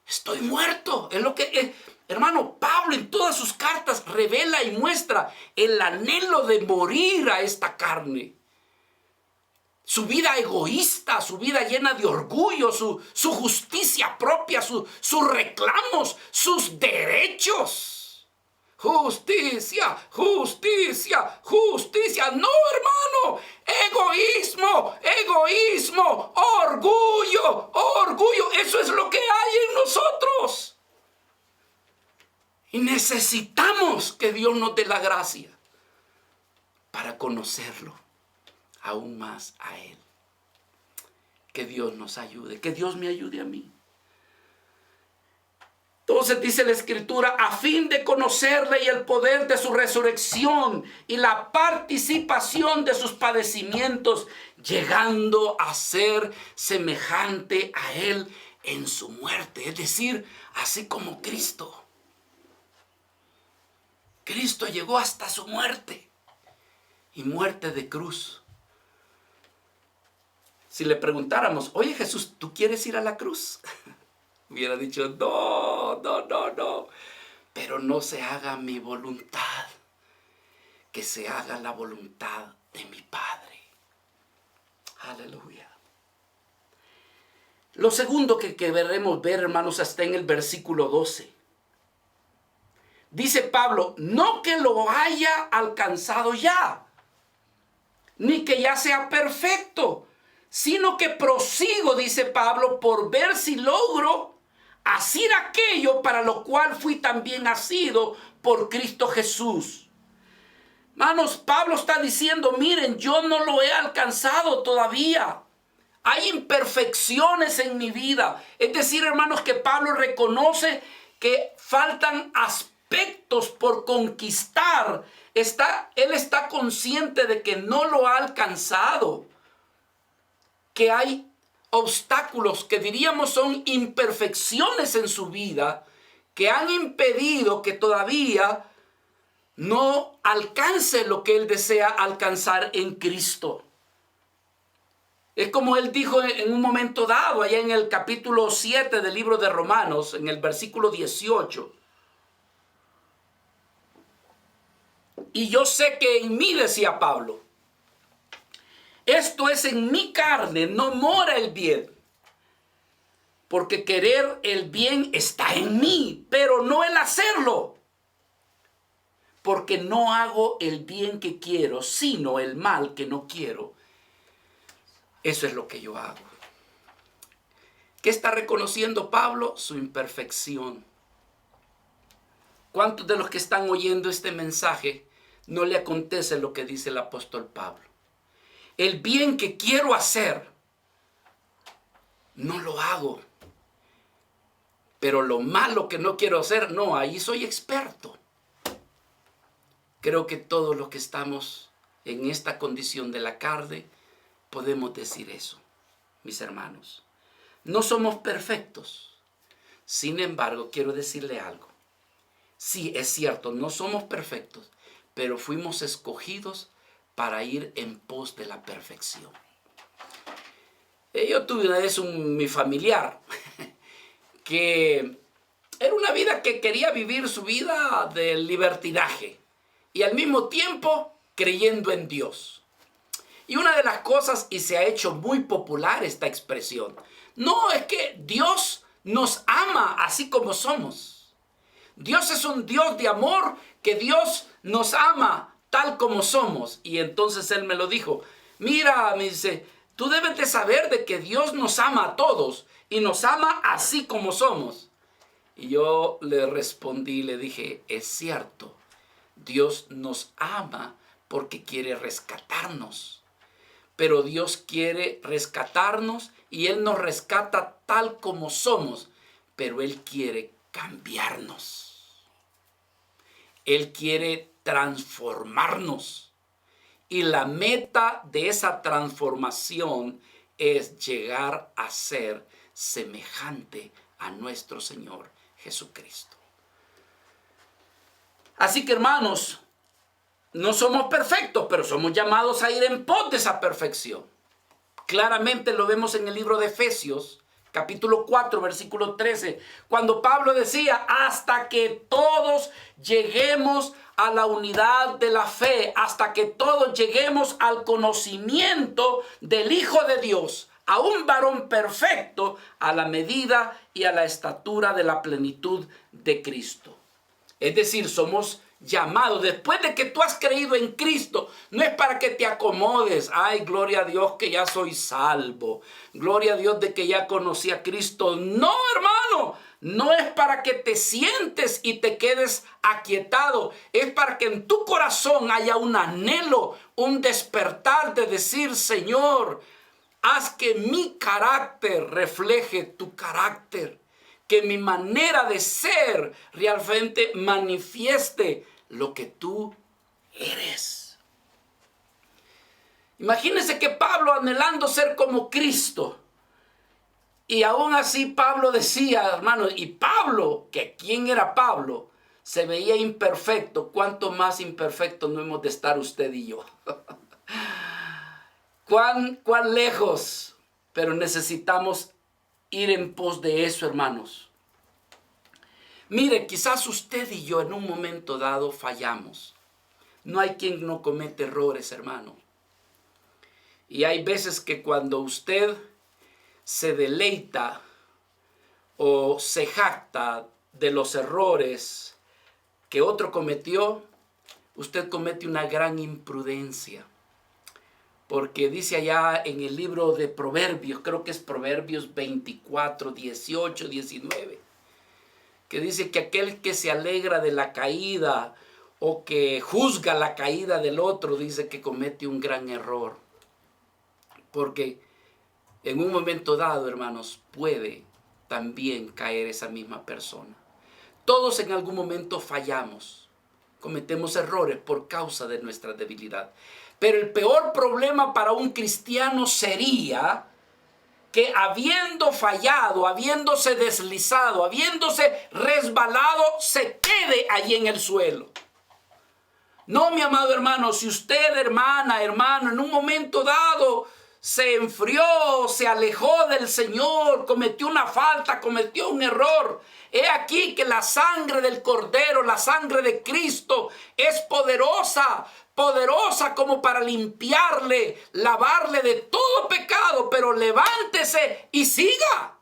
Estoy muerto. Es lo que, hermano, Pablo en todas sus cartas revela y muestra el anhelo de morir a esta carne. Su vida egoísta, su vida llena de orgullo, su justicia propia, sus reclamos, sus derechos. Justicia, justicia, justicia. No, hermano. Egoísmo, egoísmo, orgullo. necesitamos que Dios nos dé la gracia para conocerlo aún más a Él. Que Dios nos ayude, que Dios me ayude a mí. Entonces dice la Escritura, a fin de conocerle y el poder de su resurrección y la participación de sus padecimientos, llegando a ser semejante a Él en su muerte. Es decir, así como Cristo. Cristo llegó hasta su muerte y muerte de cruz. Si le preguntáramos, oye Jesús, ¿tú quieres ir a la cruz? Hubiera dicho, no, no, no, no. Pero no se haga mi voluntad, que se haga la voluntad de mi Padre. Aleluya. Lo segundo que queremos ver, hermanos, está en el versículo 12. Dice Pablo, no que lo haya alcanzado ya, ni que ya sea perfecto, sino que prosigo, dice Pablo, por ver si logro hacer aquello para lo cual fui también nacido por Cristo Jesús. Hermanos, Pablo está diciendo, miren, yo no lo he alcanzado todavía. Hay imperfecciones en mi vida. Es decir, hermanos, que Pablo reconoce que faltan aspectos por conquistar. Él está consciente de que no lo ha alcanzado. Que hay obstáculos que diríamos son imperfecciones en su vida que han impedido que todavía no alcance lo que él desea alcanzar en Cristo. Es como él dijo en un momento dado, allá en el capítulo 7 del libro de Romanos, en el versículo 18. Y yo sé que en mí, decía Pablo, esto es en mi carne, no mora el bien. Porque querer el bien está en mí, pero no el hacerlo. Porque no hago el bien que quiero, sino el mal que no quiero. Eso es lo que yo hago. ¿Qué está reconociendo Pablo? Su imperfección. ¿Cuántos de los que están oyendo este mensaje no le acontece lo que dice el apóstol Pablo? El bien que quiero hacer, no lo hago. Pero lo malo que no quiero hacer, no, ahí soy experto. Creo que todos los que estamos en esta condición de la carne, podemos decir eso, mis hermanos. No somos perfectos. Sin embargo, quiero decirle algo. Sí, es cierto, no somos perfectos, pero fuimos escogidos para ir en pos de la perfección. Yo tuve una vez mi familiar que era una vida que quería vivir su vida de libertinaje y al mismo tiempo creyendo en Dios. Y una de las cosas, y se ha hecho muy popular esta expresión, no es que Dios nos ama así como somos. Dios es un Dios de amor, que Dios nos ama tal como somos. Y entonces él me lo dijo, mira, me dice, tú debes de saber de que Dios nos ama a todos y nos ama así como somos. Y yo le respondí, le dije, es cierto, Dios nos ama porque quiere rescatarnos. Pero Dios quiere rescatarnos y Él nos rescata tal como somos, pero Él quiere cambiarnos. Él quiere transformarnos. Y la meta de esa transformación es llegar a ser semejante a nuestro Señor Jesucristo. Así que, hermanos, no somos perfectos, pero somos llamados a ir en pos de esa perfección. Claramente lo vemos en el libro de Efesios, capítulo 4, versículo 13, cuando Pablo decía, hasta que todos lleguemos a la unidad de la fe, hasta que todos lleguemos al conocimiento del Hijo de Dios, a un varón perfecto, a la medida y a la estatura de la plenitud de Cristo. Es decir, somos llamado, después de que tú has creído en Cristo, no es para que te acomodes. Ay, gloria a Dios que ya soy salvo. Gloria a Dios de que ya conocí a Cristo. No, hermano, no es para que te sientes y te quedes aquietado. Es para que en tu corazón haya un anhelo, un despertar de decir, Señor, haz que mi carácter refleje tu carácter. Que mi manera de ser realmente manifieste lo que tú eres. Imagínense que Pablo, anhelando ser como Cristo, y aún así Pablo decía, hermano, y Pablo, que ¿quién era Pablo? Se veía imperfecto. ¿Cuánto más imperfecto no hemos de estar usted y yo? ¿Cuán lejos? Pero necesitamos ir en pos de eso, hermanos. Mire, quizás usted y yo en un momento dado fallamos. No hay quien no comete errores, hermano. Y hay veces que cuando usted se deleita o se jacta de los errores que otro cometió, usted comete una gran imprudencia. Porque dice allá en el libro de Proverbios, creo que es Proverbios 24, 18, 19, que dice que aquel que se alegra de la caída o que juzga la caída del otro, dice que comete un gran error. Porque en un momento dado, hermanos, puede también caer esa misma persona. Todos en algún momento fallamos, cometemos errores por causa de nuestra debilidad. Pero el peor problema para un cristiano sería que habiendo fallado, habiéndose deslizado, habiéndose resbalado, se quede allí en el suelo. No, mi amado hermano, si usted, hermana, hermano, en un momento dado se enfrió, se alejó del Señor, cometió una falta, cometió un error, he aquí que la sangre del Cordero, la sangre de Cristo es poderosa como para limpiarle, lavarle de todo pecado, pero levántese y siga.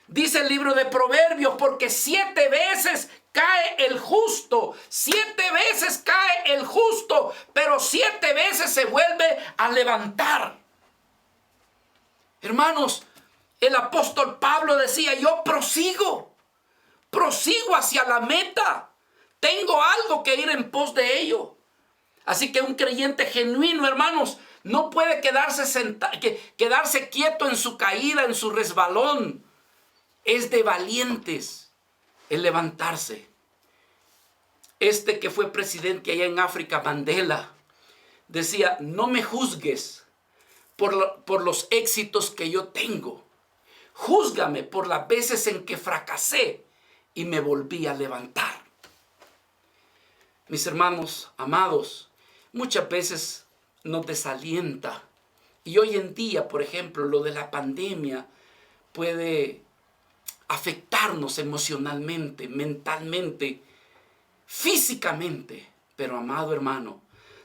Dice el libro de Proverbios, porque 7 veces cae el justo, 7 veces cae el justo, pero 7 veces se vuelve a levantar. Hermanos, el apóstol Pablo decía, yo prosigo hacia la meta, tengo algo que ir en pos de ello. Así que un creyente genuino, hermanos, no puede quedarse quieto en su caída, en su resbalón. Es de valientes el levantarse. Este que fue presidente allá en África, Mandela, decía, no me juzgues por los éxitos que yo tengo. Júzgame por las veces en que fracasé y me volví a levantar. Mis hermanos, amados, muchas veces nos desalienta. Y hoy en día, por ejemplo, lo de la pandemia puede afectarnos emocionalmente, mentalmente, físicamente. Pero, amado hermano,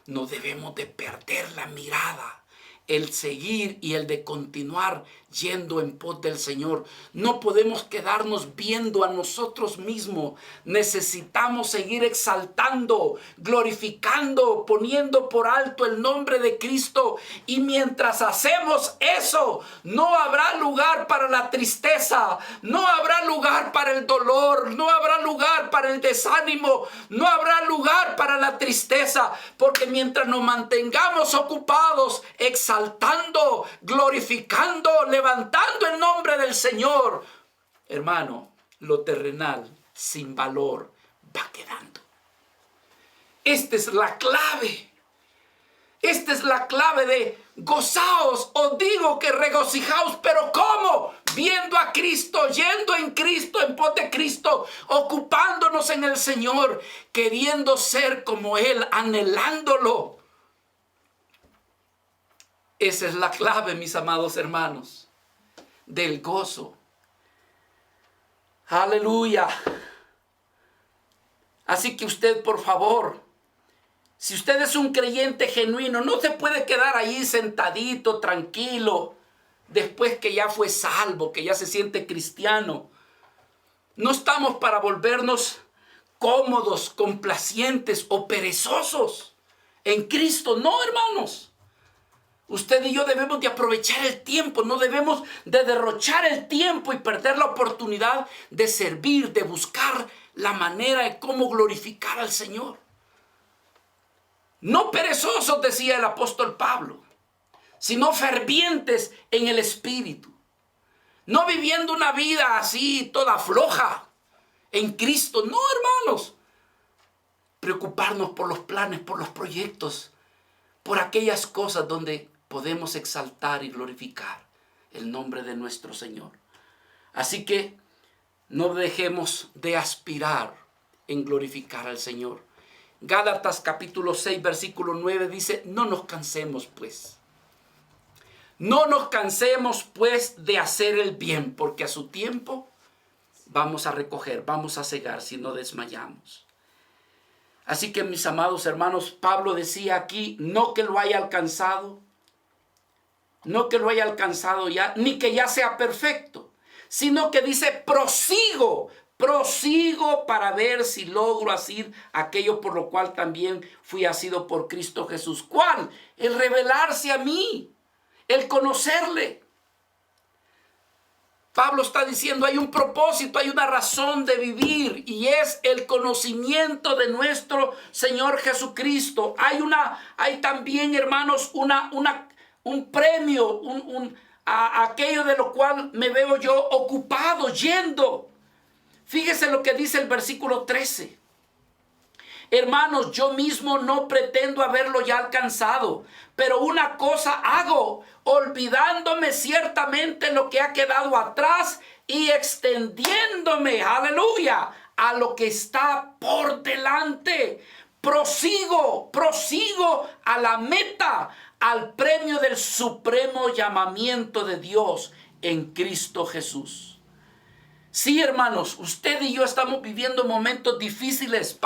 no debemos de perder la mirada, el seguir y el de continuar yendo en pos del Señor. No podemos quedarnos viendo a nosotros mismos. Necesitamos seguir exaltando, glorificando, poniendo por alto el nombre de Cristo. Y mientras hacemos eso, no habrá lugar para la tristeza, no habrá lugar para el dolor, no habrá lugar para el desánimo, no habrá lugar para la tristeza, porque mientras nos mantengamos ocupados, exaltando, glorificando, levantando el nombre del Señor, hermano, lo terrenal sin valor va quedando. Esta es la clave. Esta es la clave de gozaos. Os digo que regocijaos, pero ¿cómo? Viendo a Cristo, yendo en Cristo, en pos de Cristo, ocupándonos en el Señor, queriendo ser como Él, anhelándolo. Esa es la clave, mis amados hermanos, del gozo. Aleluya. Así que usted, por favor, si usted es un creyente genuino, no se puede quedar ahí sentadito, tranquilo, después que ya fue salvo, que ya se siente cristiano. No estamos para volvernos cómodos, complacientes o perezosos en Cristo. No, hermanos. Usted y yo debemos de aprovechar el tiempo, no debemos de derrochar el tiempo y perder la oportunidad de servir, de buscar la manera de cómo glorificar al Señor. No perezosos, decía el apóstol Pablo, sino fervientes en el Espíritu. No viviendo una vida así toda floja en Cristo. No, hermanos. Preocuparnos por los planes, por los proyectos, por aquellas cosas donde podemos exaltar y glorificar el nombre de nuestro Señor. Así que no dejemos de aspirar en glorificar al Señor. Gálatas capítulo 6, versículo 9 dice, no nos cansemos pues. No nos cansemos pues de hacer el bien, porque a su tiempo vamos a recoger, vamos a cegar si no desmayamos. Así que mis amados hermanos, Pablo decía aquí, no que lo haya alcanzado, no que lo haya alcanzado ya, ni que ya sea perfecto, sino que dice, prosigo para ver si logro hacer aquello por lo cual también fui asido por Cristo Jesús. ¿Cuál? El revelarse a mí, el conocerle. Pablo está diciendo, hay un propósito, hay una razón de vivir, y es el conocimiento de nuestro Señor Jesucristo. Hay también, hermanos, un premio, a aquello de lo cual me veo yo ocupado, yendo. Fíjese lo que dice el versículo 13. Hermanos, yo mismo no pretendo haberlo ya alcanzado, pero una cosa hago, olvidándome ciertamente lo que ha quedado atrás y extendiéndome, aleluya, a lo que está por delante. Prosigo a la meta, al premio del supremo llamamiento de Dios en Cristo Jesús. Sí, hermanos, usted y yo estamos viviendo momentos difíciles.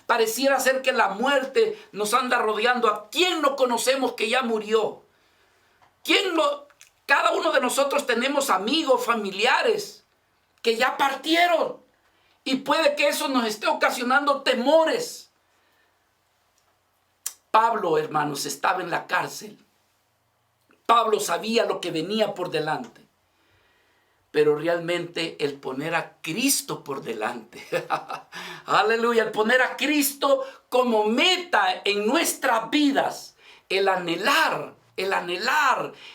Pareciera ser que la muerte nos anda rodeando. ¿A quién no conocemos que ya murió? Cada uno de nosotros tenemos amigos, familiares que ya partieron. Y puede que eso nos esté ocasionando temores. Pablo, hermanos, estaba en la cárcel. Pablo sabía lo que venía por delante. Pero realmente el poner a Cristo por delante, aleluya, el poner a Cristo como meta en nuestras vidas, el anhelar,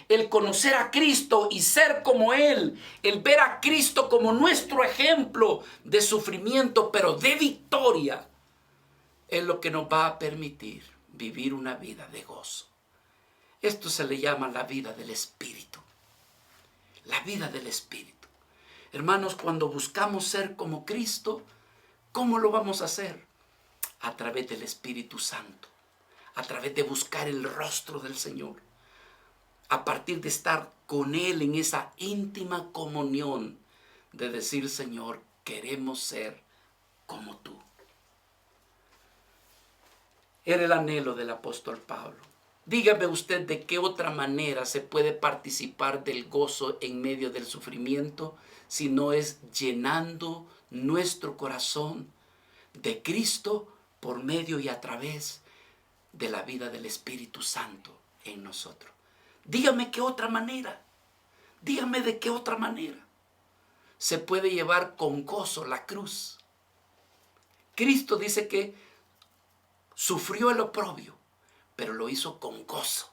el conocer a Cristo y ser como Él, el ver a Cristo como nuestro ejemplo de sufrimiento, pero de victoria, es lo que nos va a permitir vivir una vida de gozo. Esto se le llama la vida del Espíritu. La vida del Espíritu. Hermanos, cuando buscamos ser como Cristo, ¿cómo lo vamos a hacer? A través del Espíritu Santo, a través de buscar el rostro del Señor, a partir de estar con Él en esa íntima comunión, de decir, Señor, queremos ser como tú. Era el anhelo del apóstol Pablo. Dígame usted de qué otra manera se puede participar del gozo en medio del sufrimiento si no es llenando nuestro corazón de Cristo por medio y a través de la vida del Espíritu Santo en nosotros. Dígame qué otra manera, dígame de qué otra manera se puede llevar con gozo la cruz. Cristo dice que sufrió el oprobio, pero lo hizo con gozo.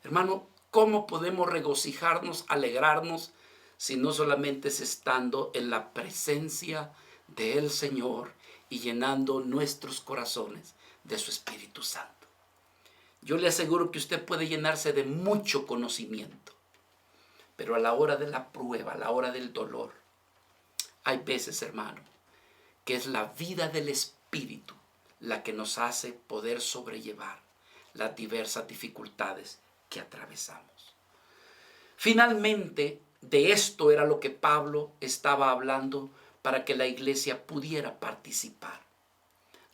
Hermano, ¿cómo podemos regocijarnos, alegrarnos, si no solamente es estando en la presencia del Señor y llenando nuestros corazones de su Espíritu Santo? Yo le aseguro que usted puede llenarse de mucho conocimiento, pero a la hora de la prueba, a la hora del dolor, hay veces, hermano, que es la vida del Espíritu la que nos hace poder sobrellevar las diversas dificultades que atravesamos. Finalmente, de esto era lo que Pablo estaba hablando para que la iglesia pudiera participar.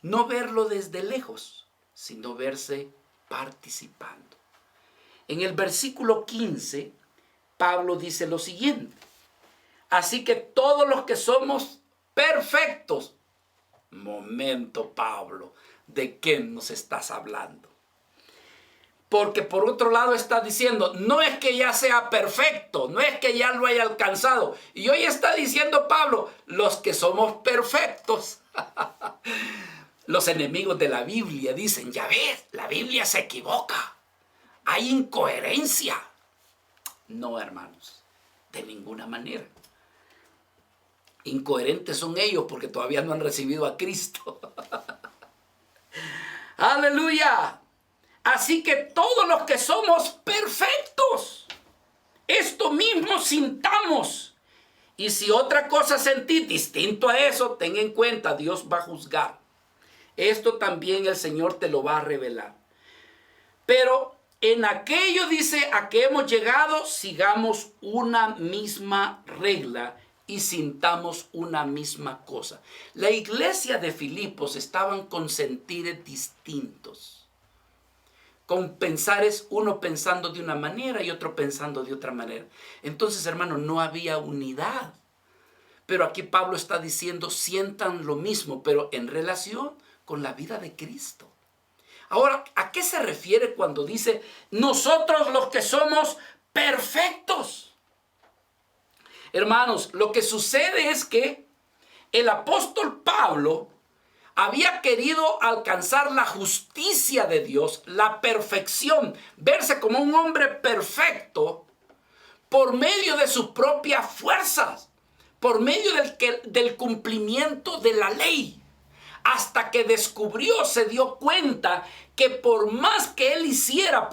No verlo desde lejos, sino verse participando. En el versículo 15, Pablo dice lo siguiente: así que todos los que somos perfectos, Momento, Pablo, ¿de qué nos estás hablando? Porque por otro lado está diciendo, no es que ya sea perfecto, no es que ya lo haya alcanzado. Y hoy está diciendo Pablo, los que somos perfectos. Los enemigos de la Biblia dicen, ya ves, la Biblia se equivoca. Hay incoherencia. No, hermanos, de ninguna manera. Incoherentes son ellos porque todavía no han recibido a Cristo. ¡Aleluya! Así que todos los que somos perfectos, esto mismo sintamos. Y si otra cosa sentís distinto a eso, ten en cuenta, Dios va a juzgar. Esto también el Señor te lo va a revelar. Pero en aquello, dice, a que hemos llegado, sigamos una misma regla y sintamos una misma cosa. La iglesia de Filipos estaban con sentires distintos. Con pensares, uno pensando de una manera y otro pensando de otra manera. Entonces, hermano, no había unidad. Pero aquí Pablo está diciendo, sientan lo mismo, pero en relación con la vida de Cristo. Ahora, ¿a qué se refiere cuando dice, nosotros los que somos perfectos? Hermanos, lo que sucede es que el apóstol Pablo había querido alcanzar la justicia de Dios, la perfección, verse como un hombre perfecto por medio de sus propias fuerzas, por medio del cumplimiento de la ley. Hasta que descubrió, se dio cuenta que por más que él hiciera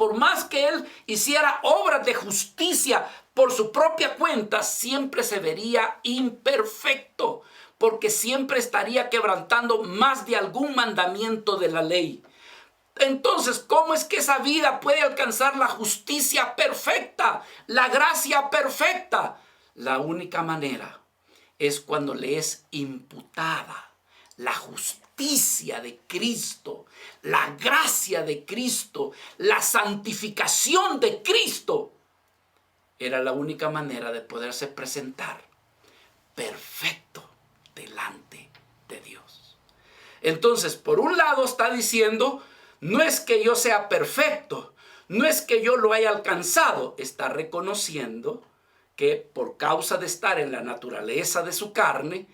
obras de justicia por su propia cuenta, siempre se vería imperfecto, porque siempre estaría quebrantando más de algún mandamiento de la ley. Entonces, ¿cómo es que esa vida puede alcanzar la justicia perfecta, la gracia perfecta? La única manera es cuando le es imputada la justicia de Cristo, la gracia de Cristo, la santificación de Cristo. Era la única manera de poderse presentar perfecto delante de Dios. Entonces, por un lado está diciendo, no es que yo sea perfecto, no es que yo lo haya alcanzado, está reconociendo que por causa de estar en la naturaleza de su carne,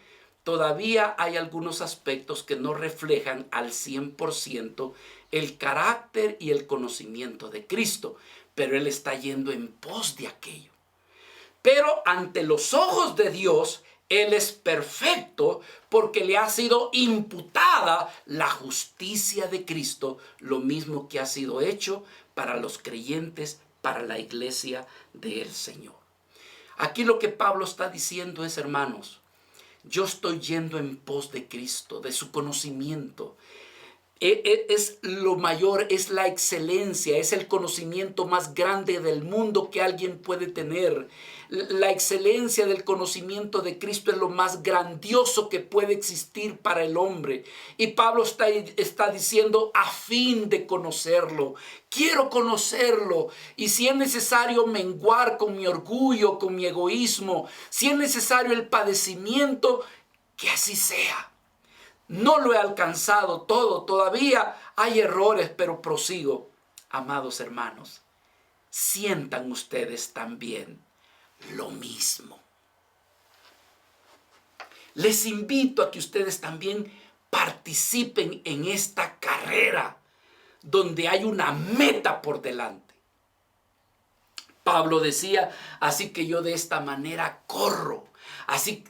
todavía hay algunos aspectos que no reflejan al 100% el carácter y el conocimiento de Cristo, pero él está yendo en pos de aquello. Pero ante los ojos de Dios, él es perfecto porque le ha sido imputada la justicia de Cristo, lo mismo que ha sido hecho para los creyentes, para la iglesia del Señor. Aquí lo que Pablo está diciendo es, hermanos, yo estoy yendo en pos de Cristo, de su conocimiento. Es lo mayor, es la excelencia, es el conocimiento más grande del mundo que alguien puede tener. La excelencia del conocimiento de Cristo es lo más grandioso que puede existir para el hombre. Y Pablo está diciendo, a fin de conocerlo, quiero conocerlo. Y si es necesario menguar con mi orgullo, con mi egoísmo, si es necesario el padecimiento, que así sea. No lo he alcanzado todo, todavía hay errores, pero prosigo. Amados hermanos, sientan ustedes también lo mismo. Les invito a que ustedes también participen en esta carrera donde hay una meta por delante. Pablo decía, así que yo de esta manera corro, así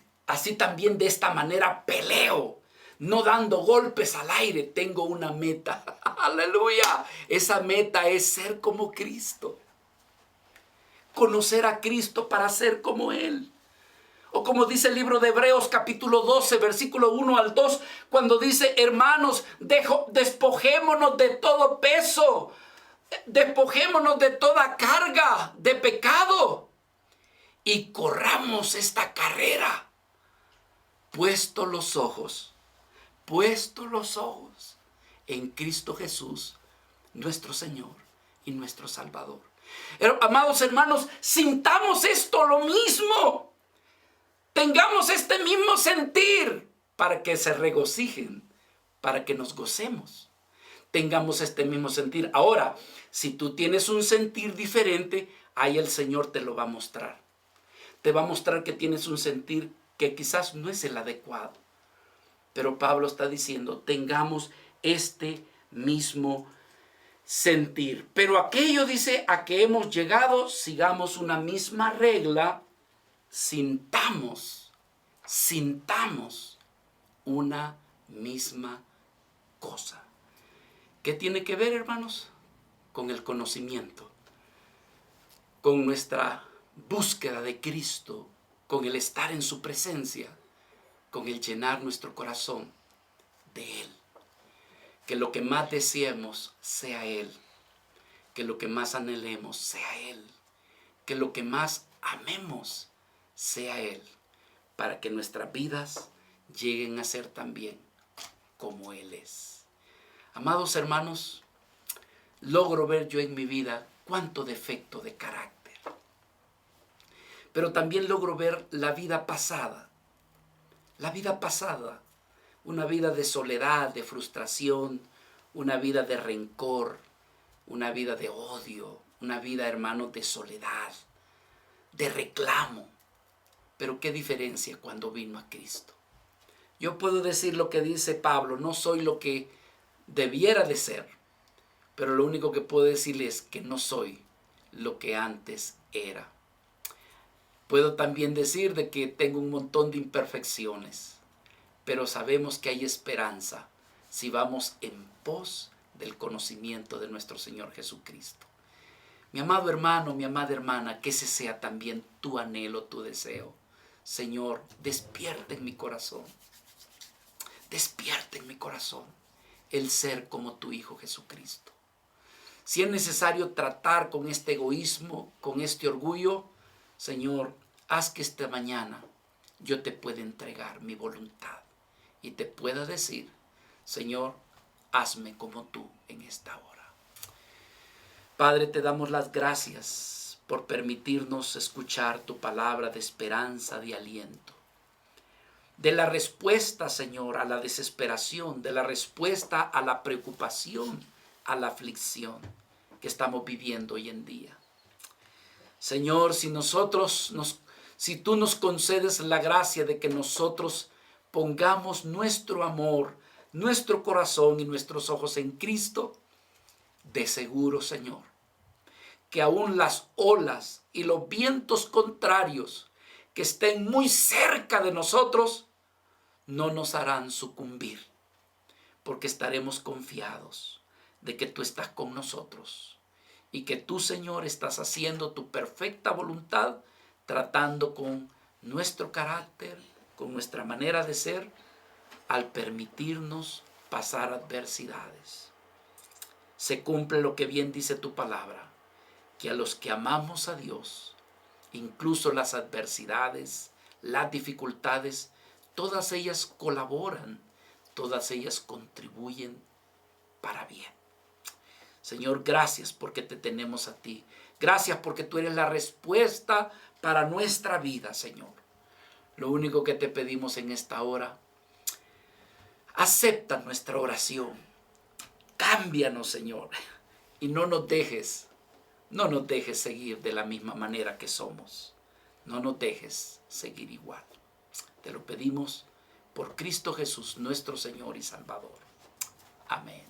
también de esta manera peleo. No dando golpes al aire, tengo una meta. ¡Aleluya! Esa meta es ser como Cristo. Conocer a Cristo para ser como Él. O como dice el libro de Hebreos capítulo 12, versículo 1 al 2, cuando dice, hermanos, despojémonos de todo peso, despojémonos de toda carga de pecado y corramos esta carrera, puestos los ojos en Cristo Jesús, nuestro Señor y nuestro Salvador. Amados hermanos, sintamos esto lo mismo. Tengamos este mismo sentir. para que se regocijen, para que nos gocemos, tengamos este mismo sentir. Ahora, si tú tienes un sentir diferente, ahí el Señor te lo va a mostrar. Te va a mostrar que tienes un sentir que quizás no es el adecuado. Pero Pablo está diciendo, tengamos este mismo sentir. Pero aquello dice, a que hemos llegado, sigamos una misma regla, sintamos una misma cosa. ¿Qué tiene que ver, hermanos? Con el conocimiento, con nuestra búsqueda de Cristo, con el estar en su presencia, con el llenar nuestro corazón de Él. Que lo que más deseemos sea Él, que lo que más anhelemos sea Él, que lo que más amemos sea Él, para que nuestras vidas lleguen a ser también como Él es. Amados hermanos, logro ver yo en mi vida cuánto defecto de carácter, pero también logro ver la vida pasada, una vida de soledad, de frustración, una vida de rencor, una vida de odio, una vida, hermano, de soledad, de reclamo. Pero qué diferencia cuando vino a Cristo. Yo puedo decir lo que dice Pablo, no soy lo que debiera de ser, pero lo único que puedo decirle es que no soy lo que antes era. Puedo también decir de que tengo un montón de imperfecciones, pero sabemos que hay esperanza si vamos en pos del conocimiento de nuestro Señor Jesucristo. Mi amado hermano, mi amada hermana, que ese sea también tu anhelo, tu deseo. Señor, despierta en mi corazón el ser como tu Hijo Jesucristo. Si es necesario tratar con este egoísmo, con este orgullo, Señor, haz que esta mañana yo te pueda entregar mi voluntad y te pueda decir, Señor, hazme como tú en esta hora. Padre, te damos las gracias por permitirnos escuchar tu palabra de esperanza, de aliento. De la respuesta, Señor, a la desesperación, de la respuesta a la preocupación, a la aflicción que estamos viviendo hoy en día. Señor, si tú nos concedes la gracia de que nosotros pongamos nuestro amor, nuestro corazón y nuestros ojos en Cristo, de seguro, Señor, que aún las olas y los vientos contrarios que estén muy cerca de nosotros no nos harán sucumbir, porque estaremos confiados de que tú estás con nosotros y que tú, Señor, estás haciendo tu perfecta voluntad, tratando con nuestro carácter, con nuestra manera de ser, al permitirnos pasar adversidades. Se cumple lo que bien dice tu palabra, que a los que amamos a Dios, incluso las adversidades, las dificultades, todas ellas colaboran, todas ellas contribuyen para bien. Señor, gracias porque te tenemos a ti. Gracias porque tú eres la respuesta para nuestra vida, Señor. Lo único que te pedimos en esta hora, acepta nuestra oración. Cámbianos, Señor, y no nos dejes seguir de la misma manera que somos. No nos dejes seguir igual. Te lo pedimos por Cristo Jesús, nuestro Señor y Salvador. Amén.